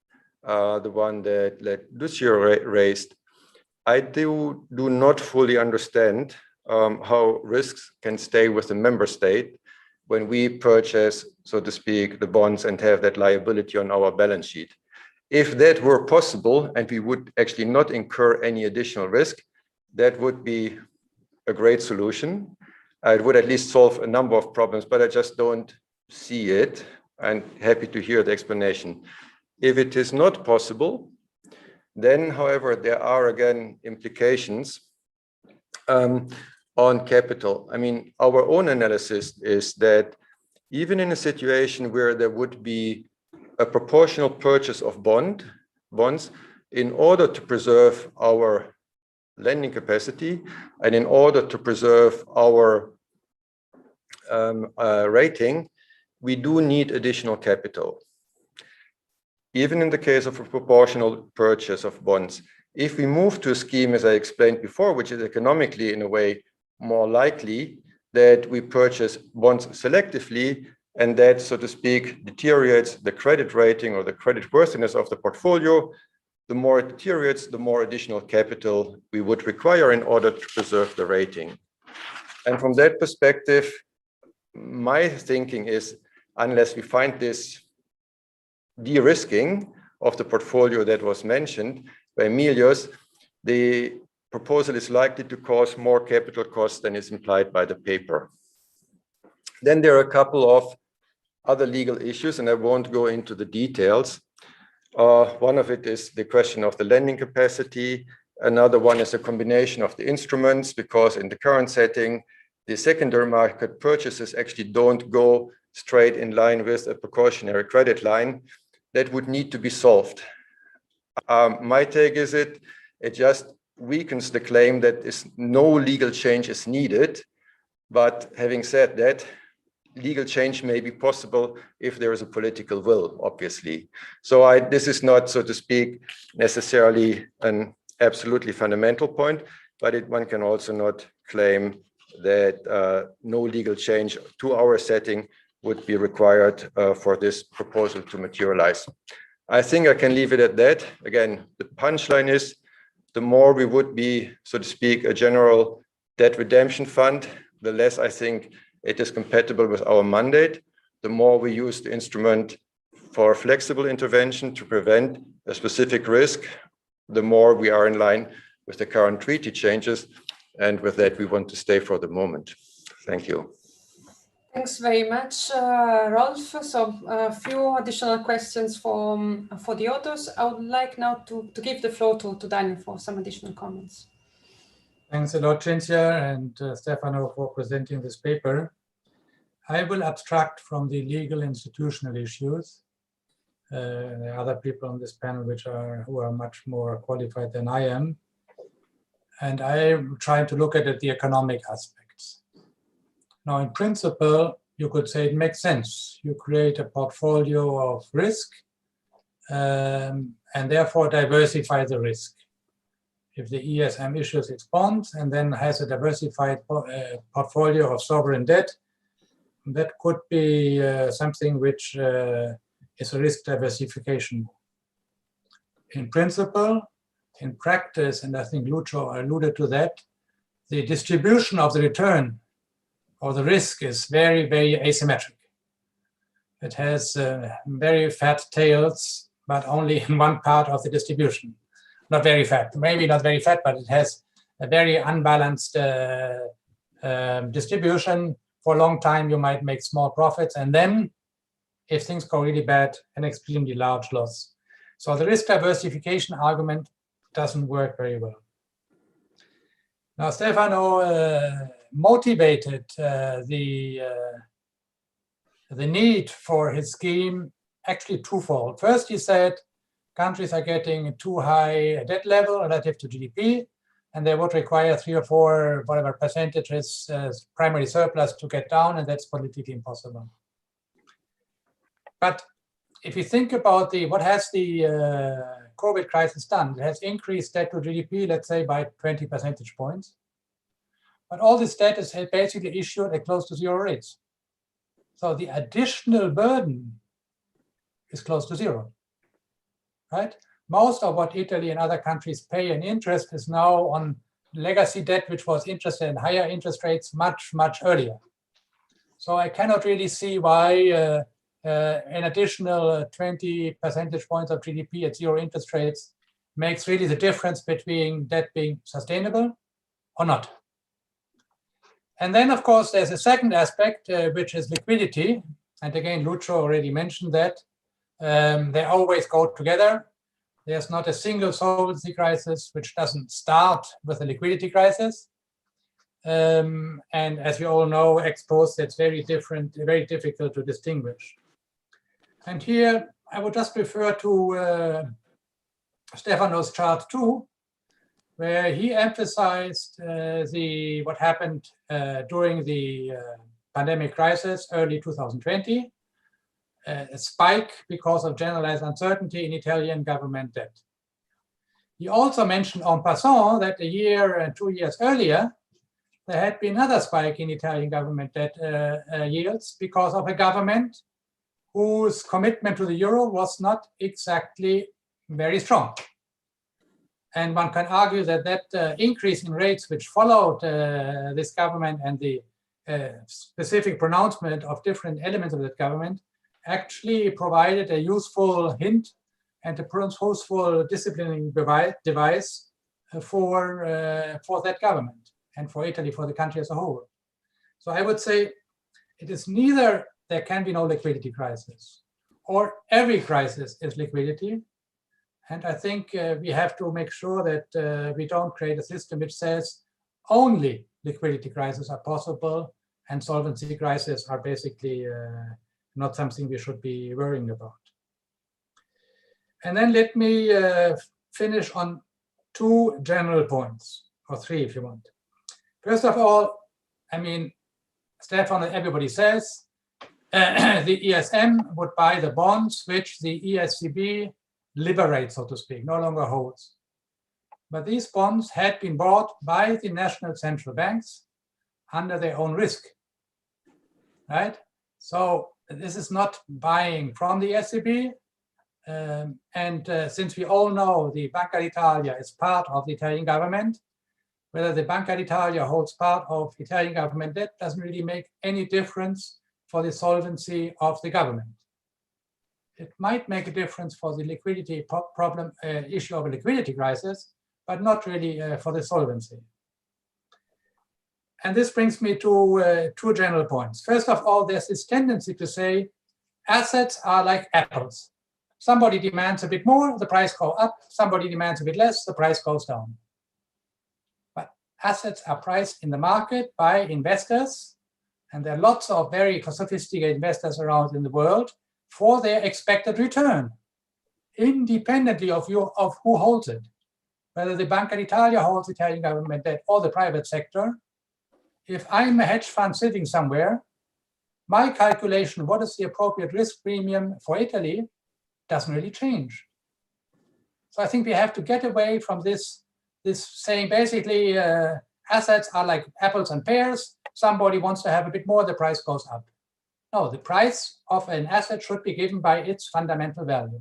Speaker 5: the one that Lucio raised, I do not fully understand how risks can stay with the member state when we purchase, so to speak, the bonds and have that liability on our balance sheet. If that were possible and we would actually not incur any additional risk, that would be a great solution. It would at least solve a number of problems, but I just don't see it, and happy to hear the explanation. If it is not possible, then, however, there are again implications on capital. I mean, our own analysis is that even in a situation where there would be a proportional purchase of bonds, in order to preserve our lending capacity and in order to preserve our rating, we do need additional capital. Even in the case of a proportional purchase of bonds, if we move to a scheme, as I explained before, which is economically in a way more likely, that we purchase bonds selectively, and that, so to speak, deteriorates the credit rating or the credit worthiness of the portfolio, the more it deteriorates, the more additional capital we would require in order to preserve the rating. And from that perspective, my thinking is, unless we find this de-risking of the portfolio that was mentioned by Emilios, the proposal is likely to cause more capital costs than is implied by the paper. Then there are a couple of other legal issues, and I won't go into the details. One of it is the question of the lending capacity. Another one is a combination of the instruments, because in the current setting, the secondary market purchases actually don't go straight in line with a precautionary credit line. That would need to be solved. My take is it just weakens the claim that no legal change is needed. But having said that, legal change may be possible if there is a political will, obviously. So this is not, so to speak, necessarily an absolutely fundamental point, but one can also not claim that no legal change to our setting would be required for this proposal to materialize. I think I can leave it at that. Again, the punchline is, the more we would be, so to speak, a general debt redemption fund, the less I think it is compatible with our mandate. The more we use the instrument for flexible intervention to prevent a specific risk, the more we are in line with the current treaty changes. And with that, we want to stay for the moment. Thank you.
Speaker 2: Thanks very much, Rolf. So a few additional questions for the authors. I would like now to give the floor to Daniel for some additional comments.
Speaker 6: Thanks a lot, Cinzia and Stefano, for presenting this paper. I will abstract from the legal institutional issues. There are other people on this panel who are much more qualified than I am. And I'm trying to look at the economic aspects. Now, in principle, you could say it makes sense. You create a portfolio of risk and therefore diversify the risk. If the ESM issues its bonds and then has a diversified portfolio of sovereign debt, that could be something which is a risk diversification. In principle, in practice, and I think Lucio alluded to that, the distribution of the return or the risk is very, very asymmetric. It has very fat tails, but only in one part of the distribution. Not very fat, maybe not very fat, but it has a very unbalanced distribution. For a long time, you might make small profits, and then if things go really bad, an extremely large loss. So the risk diversification argument doesn't work very well. Now, Stefano motivated the need for his scheme actually twofold. First, he said countries are getting too high a debt level relative to GDP, and they would require 3 or 4 whatever percentages primary surplus to get down, and that's politically impossible. But if you think about what has the COVID crisis done, it has increased debt to GDP, let's say, by 20 percentage points. But all this debt is basically issued at close to 0 rates. So the additional burden is close to 0. right? Most of what Italy and other countries pay in interest is now on legacy debt, which was interested in higher interest rates much, much earlier. So I cannot really see why an additional 20 percentage points of GDP at zero interest rates makes really the difference between debt being sustainable or not. And then, of course, there's a second aspect, which is liquidity. And again, Lucio already mentioned that. They always go together. There's not a single solvency crisis which doesn't start with a liquidity crisis. And as we all know, ex post, it's very difficult to distinguish. And here, I would just refer to Stefano's chart 2, where he emphasized what happened during the pandemic crisis, early 2020, a spike because of generalized uncertainty in Italian government debt. He also mentioned en passant that a year and 2 years earlier, there had been another spike in Italian government debt yields because of a government whose commitment to the euro was not exactly very strong. And one can argue that that increase in rates which followed this government and the specific pronouncement of different elements of that government actually provided a useful hint and a useful disciplining device for that government and for Italy, for the country as a whole. So I would say it is neither there can be no liquidity crisis or every crisis is liquidity. And I think we have to make sure that we don't create a system which says only liquidity crises are possible and solvency crises are basically not something we should be worrying about. And then let me finish on 2 general points, or 3 if you want. First of all, I mean, Stefano, everybody says the ESM would buy the bonds which the ESCB liberates, so to speak, no longer holds. But these bonds had been bought by the national central banks under their own risk, right? So this is not buying from the ECB. Since we all know the Banca d'Italia is part of the Italian government, whether the Banca d'Italia holds part of Italian government debt doesn't really make any difference for the solvency of the government. It might make a difference for the liquidity problem issue of a liquidity crisis, but not really for the solvency. And this brings me to 2 general points. First of all, there's this tendency to say assets are like apples. Somebody demands a bit more, the price goes up. Somebody demands a bit less, the price goes down. But assets are priced in the market by investors, and there are lots of very sophisticated investors around in the world for their expected return, independently of who holds it. Whether the Banca d'Italia holds Italian government debt or the private sector, if I'm a hedge fund sitting somewhere, my calculation, what is the appropriate risk premium for Italy, doesn't really change. So I think we have to get away from this saying basically assets are like apples and pears. Somebody wants to have a bit more, the price goes up. No, the price of an asset should be given by its fundamental value.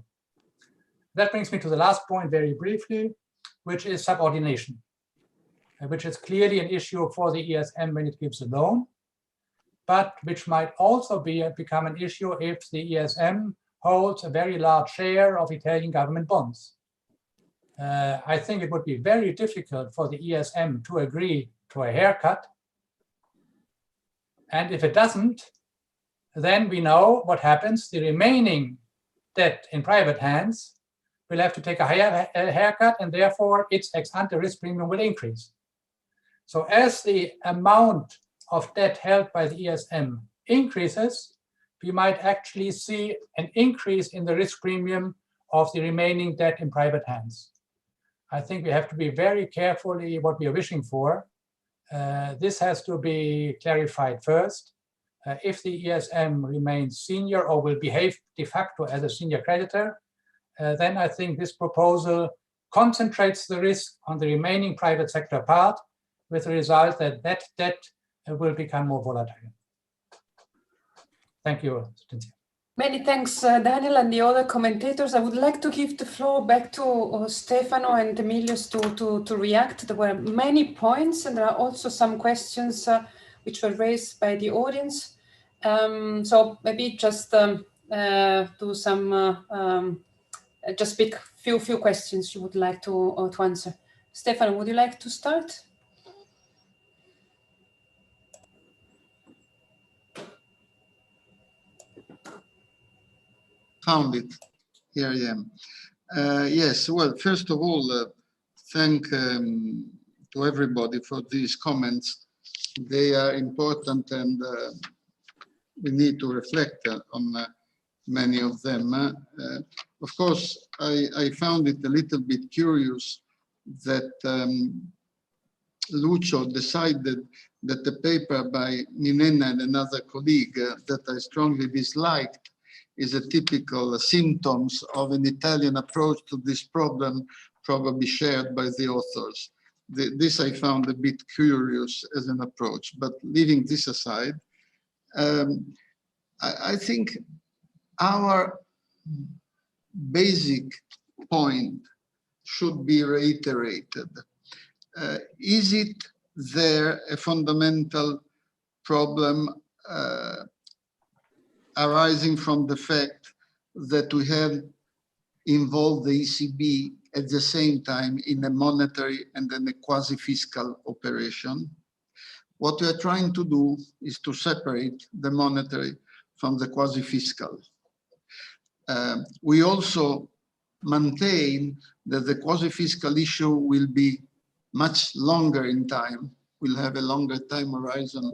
Speaker 6: That brings me to the last point very briefly, which is subordination, which is clearly an issue for the ESM when it gives a loan, but which might also become an issue if the ESM holds a very large share of Italian government bonds. I think it would be very difficult for the ESM to agree to a haircut. And if it doesn't, then we know what happens. The remaining debt in private hands will have to take a higher haircut, and therefore its ex-ante risk premium will increase. So as the amount of debt held by the ESM increases, we might actually see an increase in the risk premium of the remaining debt in private hands. I think we have to be very carefully what we are wishing for. This has to be clarified first. If the ESM remains senior or will behave de facto as a senior creditor, then I think this proposal concentrates the risk on the remaining private sector part, with the result that that debt will become more volatile. Thank you, Cynthia.
Speaker 2: Many thanks, Daniel, and the other commentators. I would like to give the floor back to Stefano and Emilios to react. There were many points, and there are also some questions which were raised by the audience. So maybe just do some, just pick few questions you would like to answer. Stefano, would you like to start?
Speaker 1: Found it. Here I am. Yes, well, first of all, thank to everybody for these comments. They are important, and we need to reflect on many of them. Of course, I found it a little bit curious that Lucio decided that the paper by Ninena and another colleague that I strongly disliked is a typical symptoms of an Italian approach to this problem, probably shared by the authors. This I found a bit curious as an approach, but leaving this aside, I think our basic point should be reiterated. Is it there a fundamental problem arising from the fact that we have involved the ECB at the same time in a monetary and then a quasi-fiscal operation? What we are trying to do is to separate the monetary from the quasi-fiscal. We also maintain that the quasi-fiscal issue will be much longer in time, will have a longer time horizon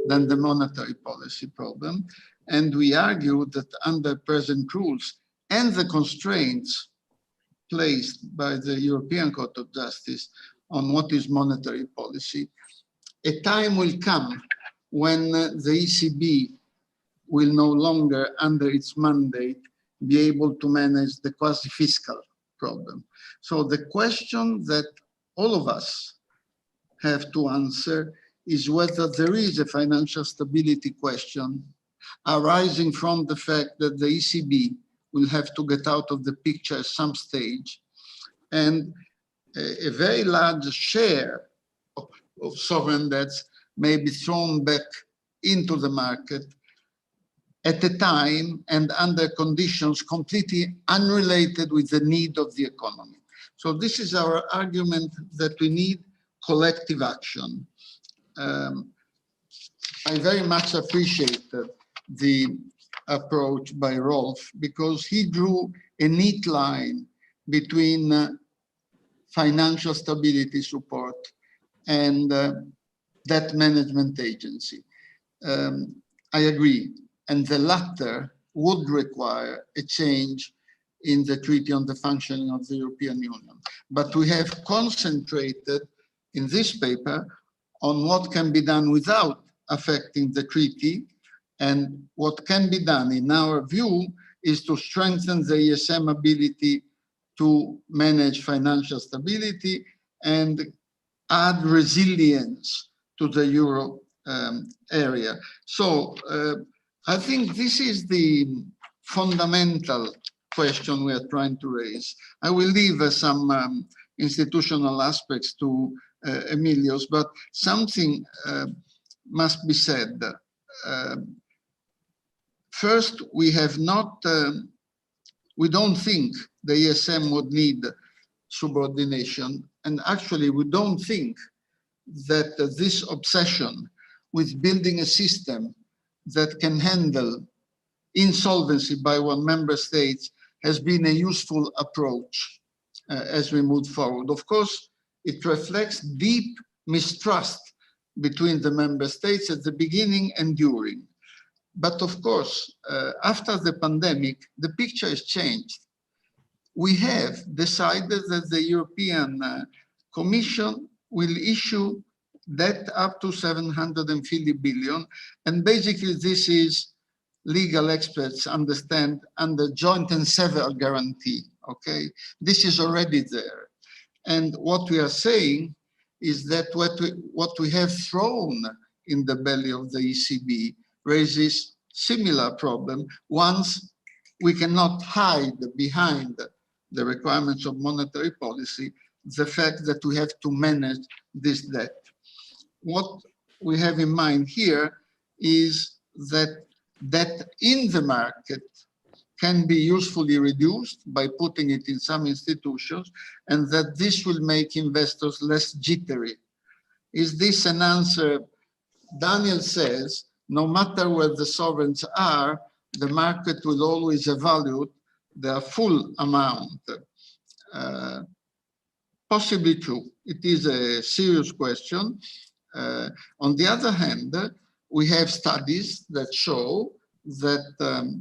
Speaker 1: than the monetary policy problem. And we argue that under present rules and the constraints placed by the European Court of Justice on what is monetary policy, a time will come when the ECB will no longer, under its mandate, be able to manage the quasi-fiscal problem. So the question that all of us have to answer is whether there is a financial stability question arising from the fact that the ECB will have to get out of the picture at some stage, and a very large share of sovereign debts may be thrown back into the market at a time and under conditions completely unrelated with the need of the economy. So this is our argument that we need collective action. I very much appreciate the approach by Rolf, because he drew a neat line between financial stability support and debt management agency. I agree, and the latter would require a change in the Treaty on the Functioning of the European Union. But we have concentrated in this paper on what can be done without affecting the treaty, and what can be done, in our view, is to strengthen the ESM ability to manage financial stability and add resilience to the euro area. So I think this is the fundamental question we are trying to raise. I will leave some institutional aspects to Emilios, but something must be said. First, we don't think the ESM would need subordination, and actually we don't think that this obsession with building a system that can handle insolvency by one member state has been a useful approach as we move forward. Of course, it reflects deep mistrust between the member states at the beginning and during. But of course, after the pandemic, the picture has changed. We have decided that the European Commission will issue debt up to 750 billion. And basically this is, legal experts understand, under joint and several guarantee, okay? This is already there. And what we are saying is that what we have thrown in the belly of the ECB raises similar problem once we cannot hide behind the requirements of monetary policy the fact that we have to manage this debt. What we have in mind here is that debt in the market can be usefully reduced by putting it in some institutions, and that this will make investors less jittery. Is this an answer? Daniel says, no matter where the sovereigns are, the market will always evaluate their full amount. Possibly true. It is a serious question. On the other hand, we have studies that show that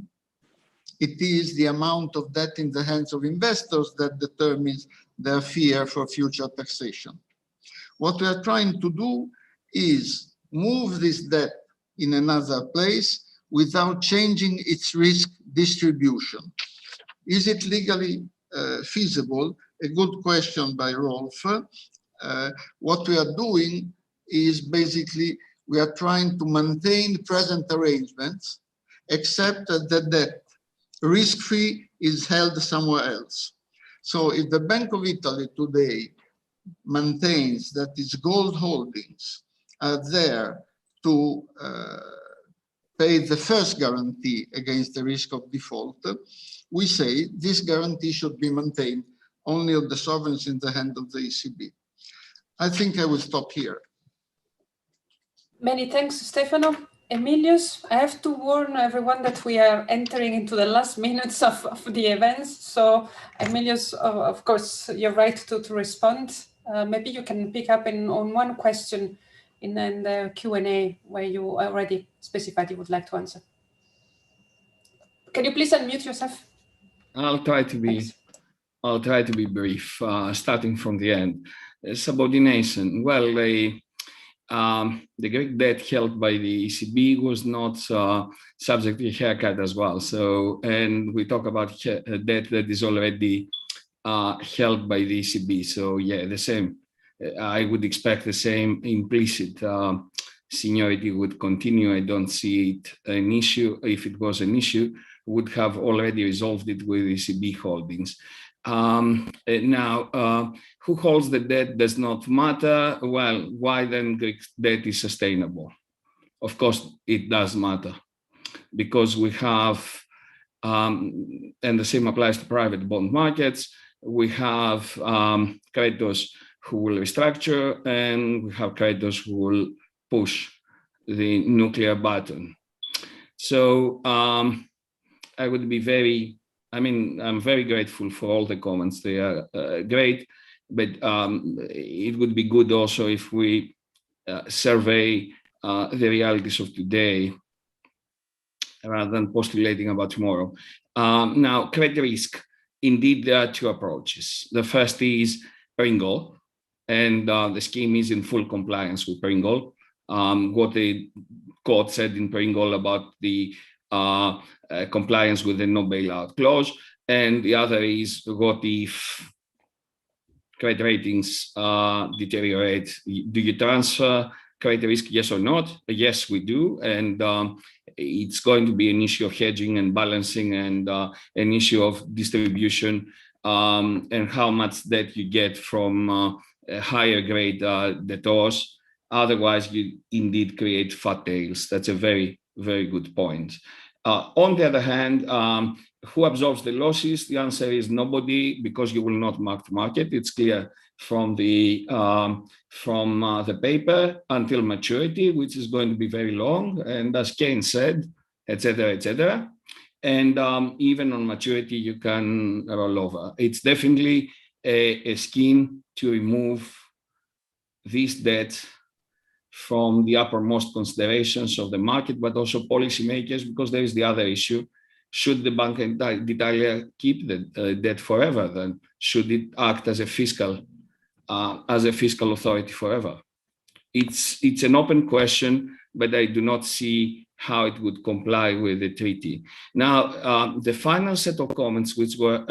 Speaker 1: it is the amount of debt in the hands of investors that determines their fear for future taxation. What we are trying to do is move this debt in another place without changing its risk distribution. Is it legally feasible? A good question by Rolf. What we are doing is basically we are trying to maintain present arrangements, except that the debt risk-free is held somewhere else. So if the Bank of Italy today maintains that its gold holdings are there to pay the first guarantee against the risk of default, we say this guarantee should be maintained only of the sovereigns in the hand of the ECB. I think I will stop here.
Speaker 2: Many thanks, Stefano. Emilios, I have to warn everyone that we are entering into the last minutes of the events. So, Emilios, of course, you're right to respond. Maybe you can pick up on one question in the Q&A where you already specified you would like to answer. Can you please unmute yourself?
Speaker 3: I'll try to be brief, starting from the end. Subordination. Well, the Greek debt held by the ECB was not subject to a haircut as well. So, and we talk about debt that is already held by the ECB. So, yeah, the same. I would expect the same implicit seniority would continue. I don't see it an issue. If it was an issue, would have already resolved it with ECB holdings. Now, who holds the debt does not matter. Well, why then Greek debt is sustainable? Of course, it does matter because we have, and the same applies to private bond markets, we have creditors who will restructure and we have creditors who will push the nuclear button. So I would be I'm very grateful for all the comments. They are great, but it would be good also if we survey the realities of today rather than postulating about tomorrow. Now, credit risk. Indeed, there are two approaches. The first is Pringle, and the scheme is in full compliance with Pringle. What the court said in Pringle about the compliance with the no bailout clause, and the other is what if credit ratings deteriorate? Do you transfer credit risk, yes or not? Yes, we do, and it's going to be an issue of hedging and balancing and an issue of distribution and how much debt you get from higher grade debtors. Otherwise, you indeed create fat tails. That's a very, very good point. On the other hand, who absorbs the losses? The answer is nobody, because you will not mark to market. It's clear from the paper until maturity, which is going to be very long. And as Keynes said, etc., etc. And even on maturity, you can roll over. It's definitely a scheme to remove this debt from the uppermost considerations of the market, but also policymakers, because there is the other issue. Should the Banca d'Italia keep the debt forever? Then should it act as a fiscal authority forever? It's an open question, but I do not see how it would comply with the treaty. Now, the final set of comments, which were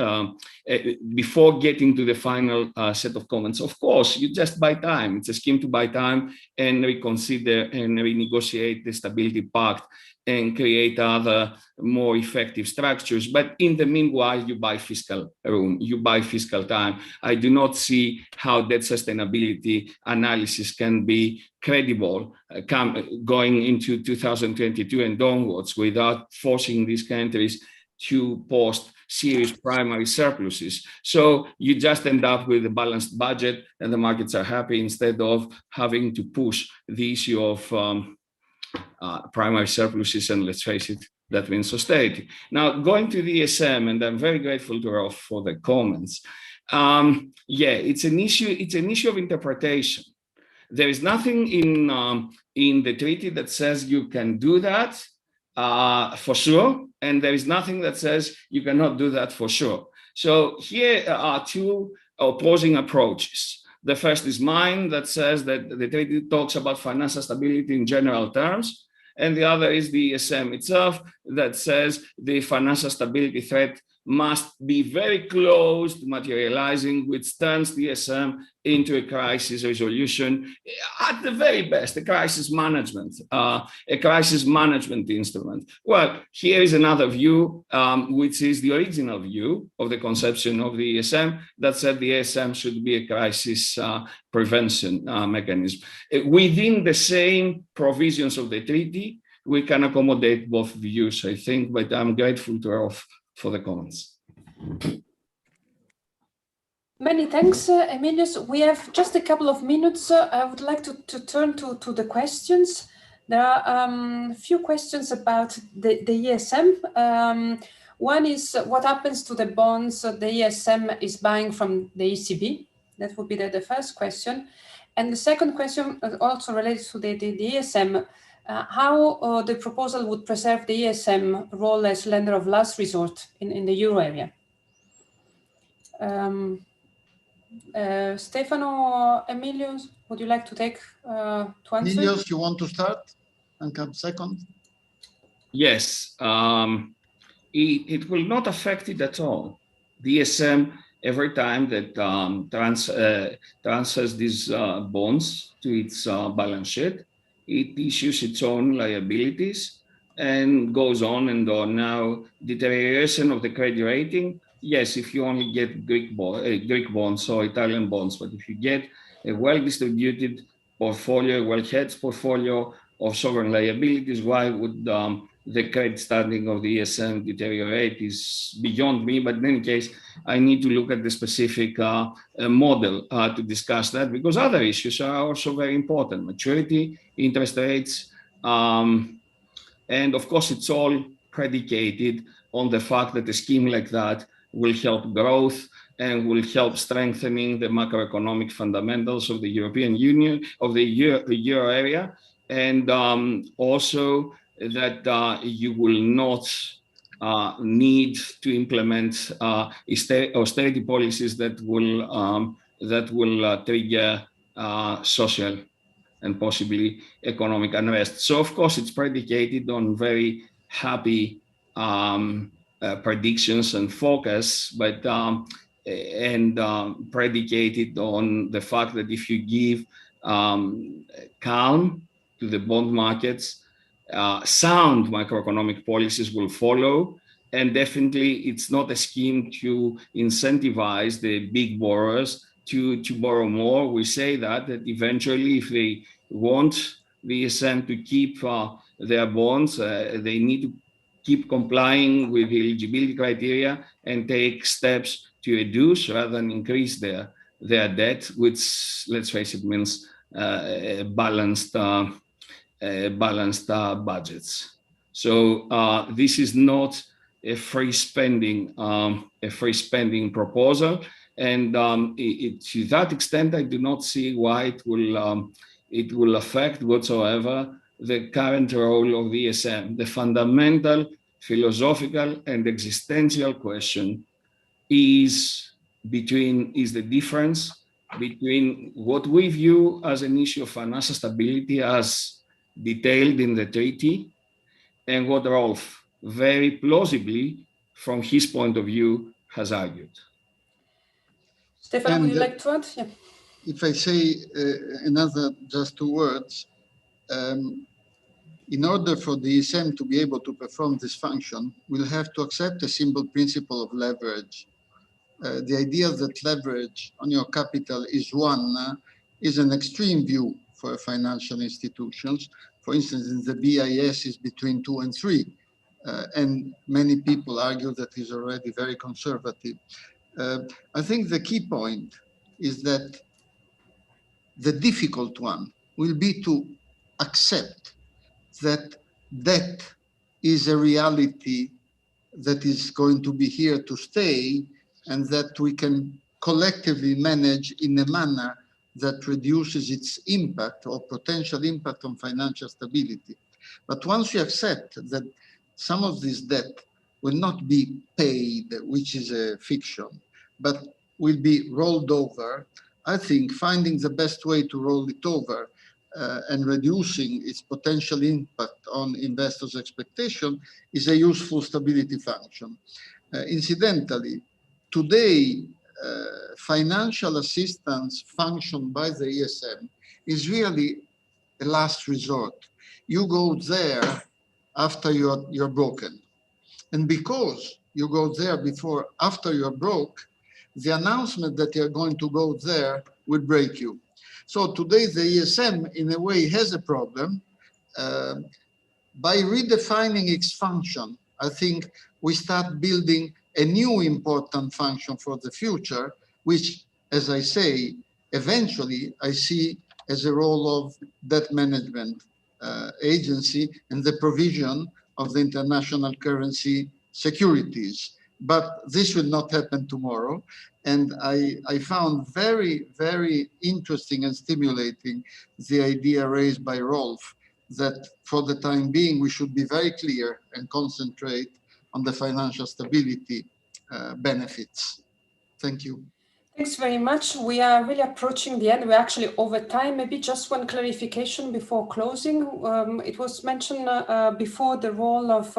Speaker 3: before getting to the final set of comments, of course, you just buy time. It's a scheme to buy time and reconsider and renegotiate the Stability Pact and create other more effective structures. But in the meanwhile, you buy fiscal room, you buy fiscal time. I do not see how debt sustainability analysis can be credible going into 2022 and onwards without forcing these countries to post serious primary surpluses. So you just end up with a balanced budget and the markets are happy instead of having to push the issue of primary surpluses, and let's face it, that means austerity. Now, going to the ESM, and I'm very grateful to Rolf for the comments. Yeah, it's an issue of interpretation. There is nothing in the treaty that says you can do that for sure, and there is nothing that says you cannot do that for sure. So here are two opposing approaches. The first is mine, that says that the treaty talks about financial stability in general terms, and the other is the ESM itself that says the financial stability threat must be very close to materializing, which turns the ESM into a crisis resolution, at the very best, a crisis management instrument. Well, here is another view, which is the original view of the conception of the ESM, that said the ESM should be a crisis prevention mechanism. Within the same provisions of the treaty, we can accommodate both views, I think, but I'm grateful to Rolf for the comments.
Speaker 2: Many thanks, Emilios. We have just a couple of minutes. I would like to turn to the questions. There are a few questions about the ESM. One is what happens to the bonds the ESM is buying from the ECB? That would be the first question. And the second question also relates to the ESM. How the proposal would preserve the ESM role as lender of last resort in the euro area. Stefano or Emilios, would you like to take to answer?
Speaker 1: Emilios, you want to start and come second?
Speaker 3: Yes, it will not affect it at all. The ESM, every time that transfers these bonds to its balance sheet, it issues its own liabilities and goes on and on. Now, deterioration of the credit rating, yes, if you only get Greek bonds or Italian bonds, but if you get a well-distributed portfolio, a well-hedged portfolio of sovereign liabilities, why would the credit standing of the ESM deteriorate is beyond me, but in any case, I need to look at the specific model to discuss that, because other issues are also very important: maturity, interest rates, and of course, it's all predicated on the fact that a scheme like that will help growth and will help strengthening the macroeconomic fundamentals of the European Union, of the euro area, and also that you will not need to implement austerity policies that will trigger social and possibly economic unrest. So of course it's predicated on very happy predictions and focus, but predicated on the fact that if you give calm to the bond markets, sound macroeconomic policies will follow. And definitely it's not a scheme to incentivize the big borrowers to borrow more. We say that eventually if they want the ESM to keep their bonds, they need to keep complying with the eligibility criteria and take steps to reduce rather than increase their debt, which, let's face it, means balanced budgets. So this is not a free spending proposal, and to that extent, I do not see why it will affect whatsoever the current role of the ESM. The fundamental philosophical and existential question is the difference between what we view as an issue of financial stability as detailed in the treaty and what Rolf very plausibly, from his point of view, has argued.
Speaker 2: Stefano, would you like to add? Yeah.
Speaker 1: If I say another just 2 words, in order for the ESM to be able to perform this function, we'll have to accept a simple principle of leverage. The idea that leverage on your capital is 1 is an extreme view for financial institutions. For instance, in the BIS is between 2 and 3. And many people argue that is already very conservative. I think the key point is that the difficult one will be to accept that debt is a reality that is going to be here to stay, and that we can collectively manage in a manner that reduces its impact or potential impact on financial stability. But once we accept that some of this debt will not be paid, which is a fiction, but will be rolled over, I think finding the best way to roll it over and reducing its potential impact on investors' expectation is a useful stability function. Incidentally, today, financial assistance function by the ESM is really a last resort. You go there after you're broken. And because you go there after you're broke, the announcement that you're going to go there will break you. So today the ESM, in a way, has a problem. By redefining its function, I think we start building a new important function for the future, which, as I say, eventually I see as a role of debt management agency and the provision of the international currency securities. But this will not happen tomorrow. And I found very, very interesting and stimulating the idea raised by Rolf that for the time being, we should be very clear and concentrate on the financial stability benefits. Thank you.
Speaker 2: Thanks very much. We are really approaching the end. We're actually over time. Maybe just one clarification before closing. It was mentioned before the role of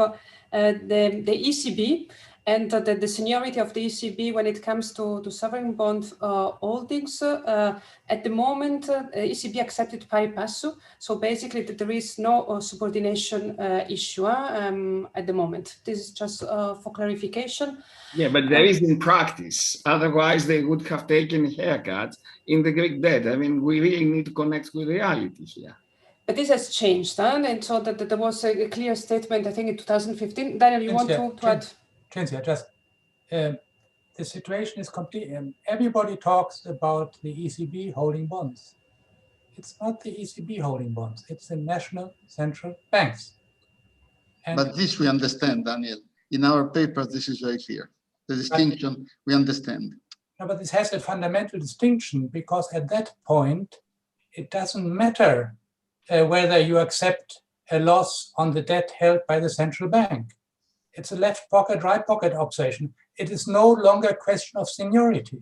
Speaker 2: the ECB and the seniority of the ECB when it comes to sovereign bond holdings. At the moment, ECB accepted pari passu. So basically, there is no subordination issue at the moment. This is just for clarification.
Speaker 3: Yeah, but there is in practice. Otherwise, they would have taken a haircut in the Greek debt. I mean, we really need to connect with reality here.
Speaker 2: But this has changed, and so that there was a clear statement, I think, in 2015. Daniel, you want to add?
Speaker 6: Cinzia, just the situation is complete. Everybody talks about the ECB holding bonds. It's not the ECB holding bonds. It's the national central banks. And
Speaker 1: but this we understand, Daniel. In our paper, this is very clear. The distinction, we understand.
Speaker 6: No, but this has a fundamental distinction because at that point, it doesn't matter whether you accept a loss on the debt held by the central bank. It's a left pocket, right pocket obsession. It is no longer a question of seniority.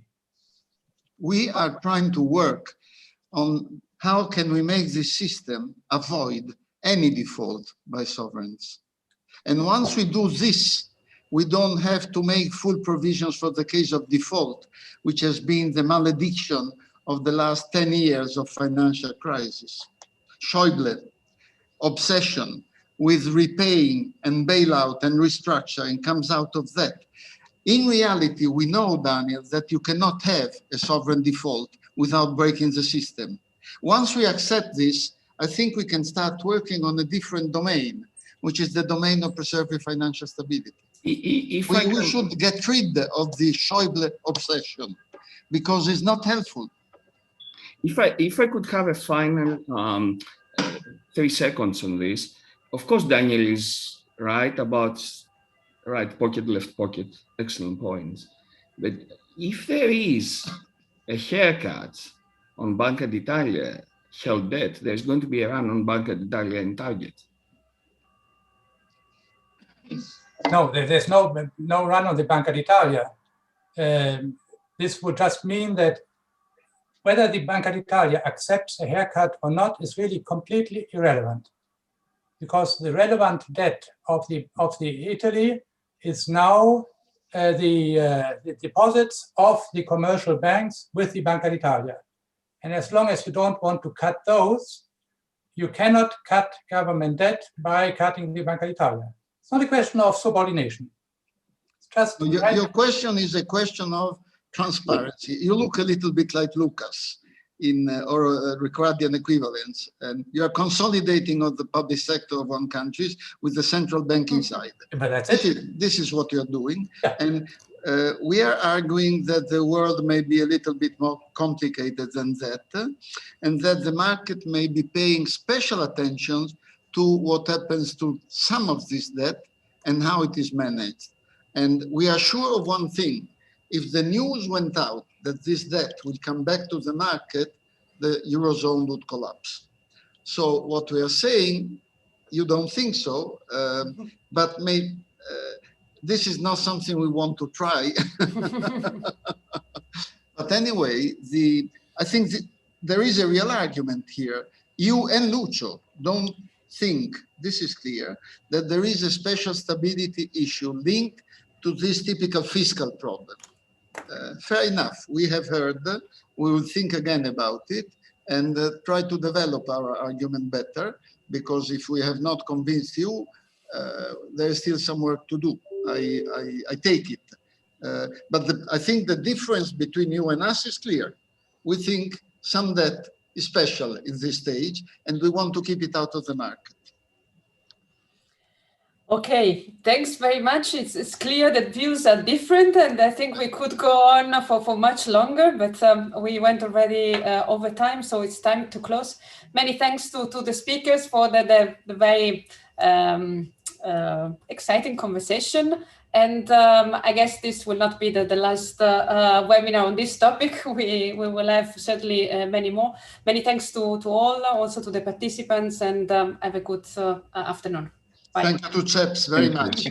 Speaker 1: We are trying to work on how can we make this system avoid any default by sovereigns. And once we do this, we don't have to make full provisions for the case of default, which has been the malediction of the last 10 years of financial crisis. Schäuble, obsession with repaying and bailout and restructuring comes out of that. In reality, we know, Daniel, that you cannot have a sovereign default without breaking the system. Once we accept this, I think we can start working on a different domain, which is the domain of preserving financial stability. We should get rid of the Schäuble obsession because it's not helpful.
Speaker 3: If I could have a final 3 seconds on this, of course, Daniel is right about right pocket, left pocket, excellent points. But if there is a haircut on Banca d'Italia held debt, there's going to be a run on Banca d'Italia in Target.
Speaker 6: No, there's no run on the Banca d'Italia. This would just mean that whether the Banca d'Italia accepts a haircut or not is really completely irrelevant. because the relevant debt of the Italy is now the deposits of the commercial banks with the Banca d'Italia. And as long as you don't want to cut those, you cannot cut government debt by cutting the Banca d'Italia. It's not a question of subordination. It's just
Speaker 1: your question is a question of transparency. You look a little bit like Lucas in or Ricardian equivalence, and you are consolidating of the public sector of one country with the central bank inside.
Speaker 6: But that's it.
Speaker 1: This is what you're doing.
Speaker 6: Yeah.
Speaker 1: And we are arguing that the world may be a little bit more complicated than that, and that the market may be paying special attention to what happens to some of this debt and how it is managed. And we are sure of one thing: if the news went out that this debt will come back to the market, the Eurozone would collapse. So what we are saying, you don't think so, but this is not something we want to try. But anyway, I think there is a real argument here. You and Lucio don't think, this is clear, that there is a special stability issue linked to this typical fiscal problem. Fair enough, we have heard, we will think again about it and try to develop our argument better, because if we have not convinced you, there is still some work to do. I take it. But I think the difference between you and us is clear. We think some debt is special in this stage, and we want to keep it out of the market.
Speaker 2: Okay, thanks very much. It's clear that views are different, and I think we could go on for much longer, but we went already over time, so it's time to close. Many thanks to the speakers for the very exciting conversation. And I guess this will not be the last webinar on this topic. We will have certainly many more. Many thanks to all, also to the participants, and have a good afternoon. Bye.
Speaker 1: Thank you, chaps, very much.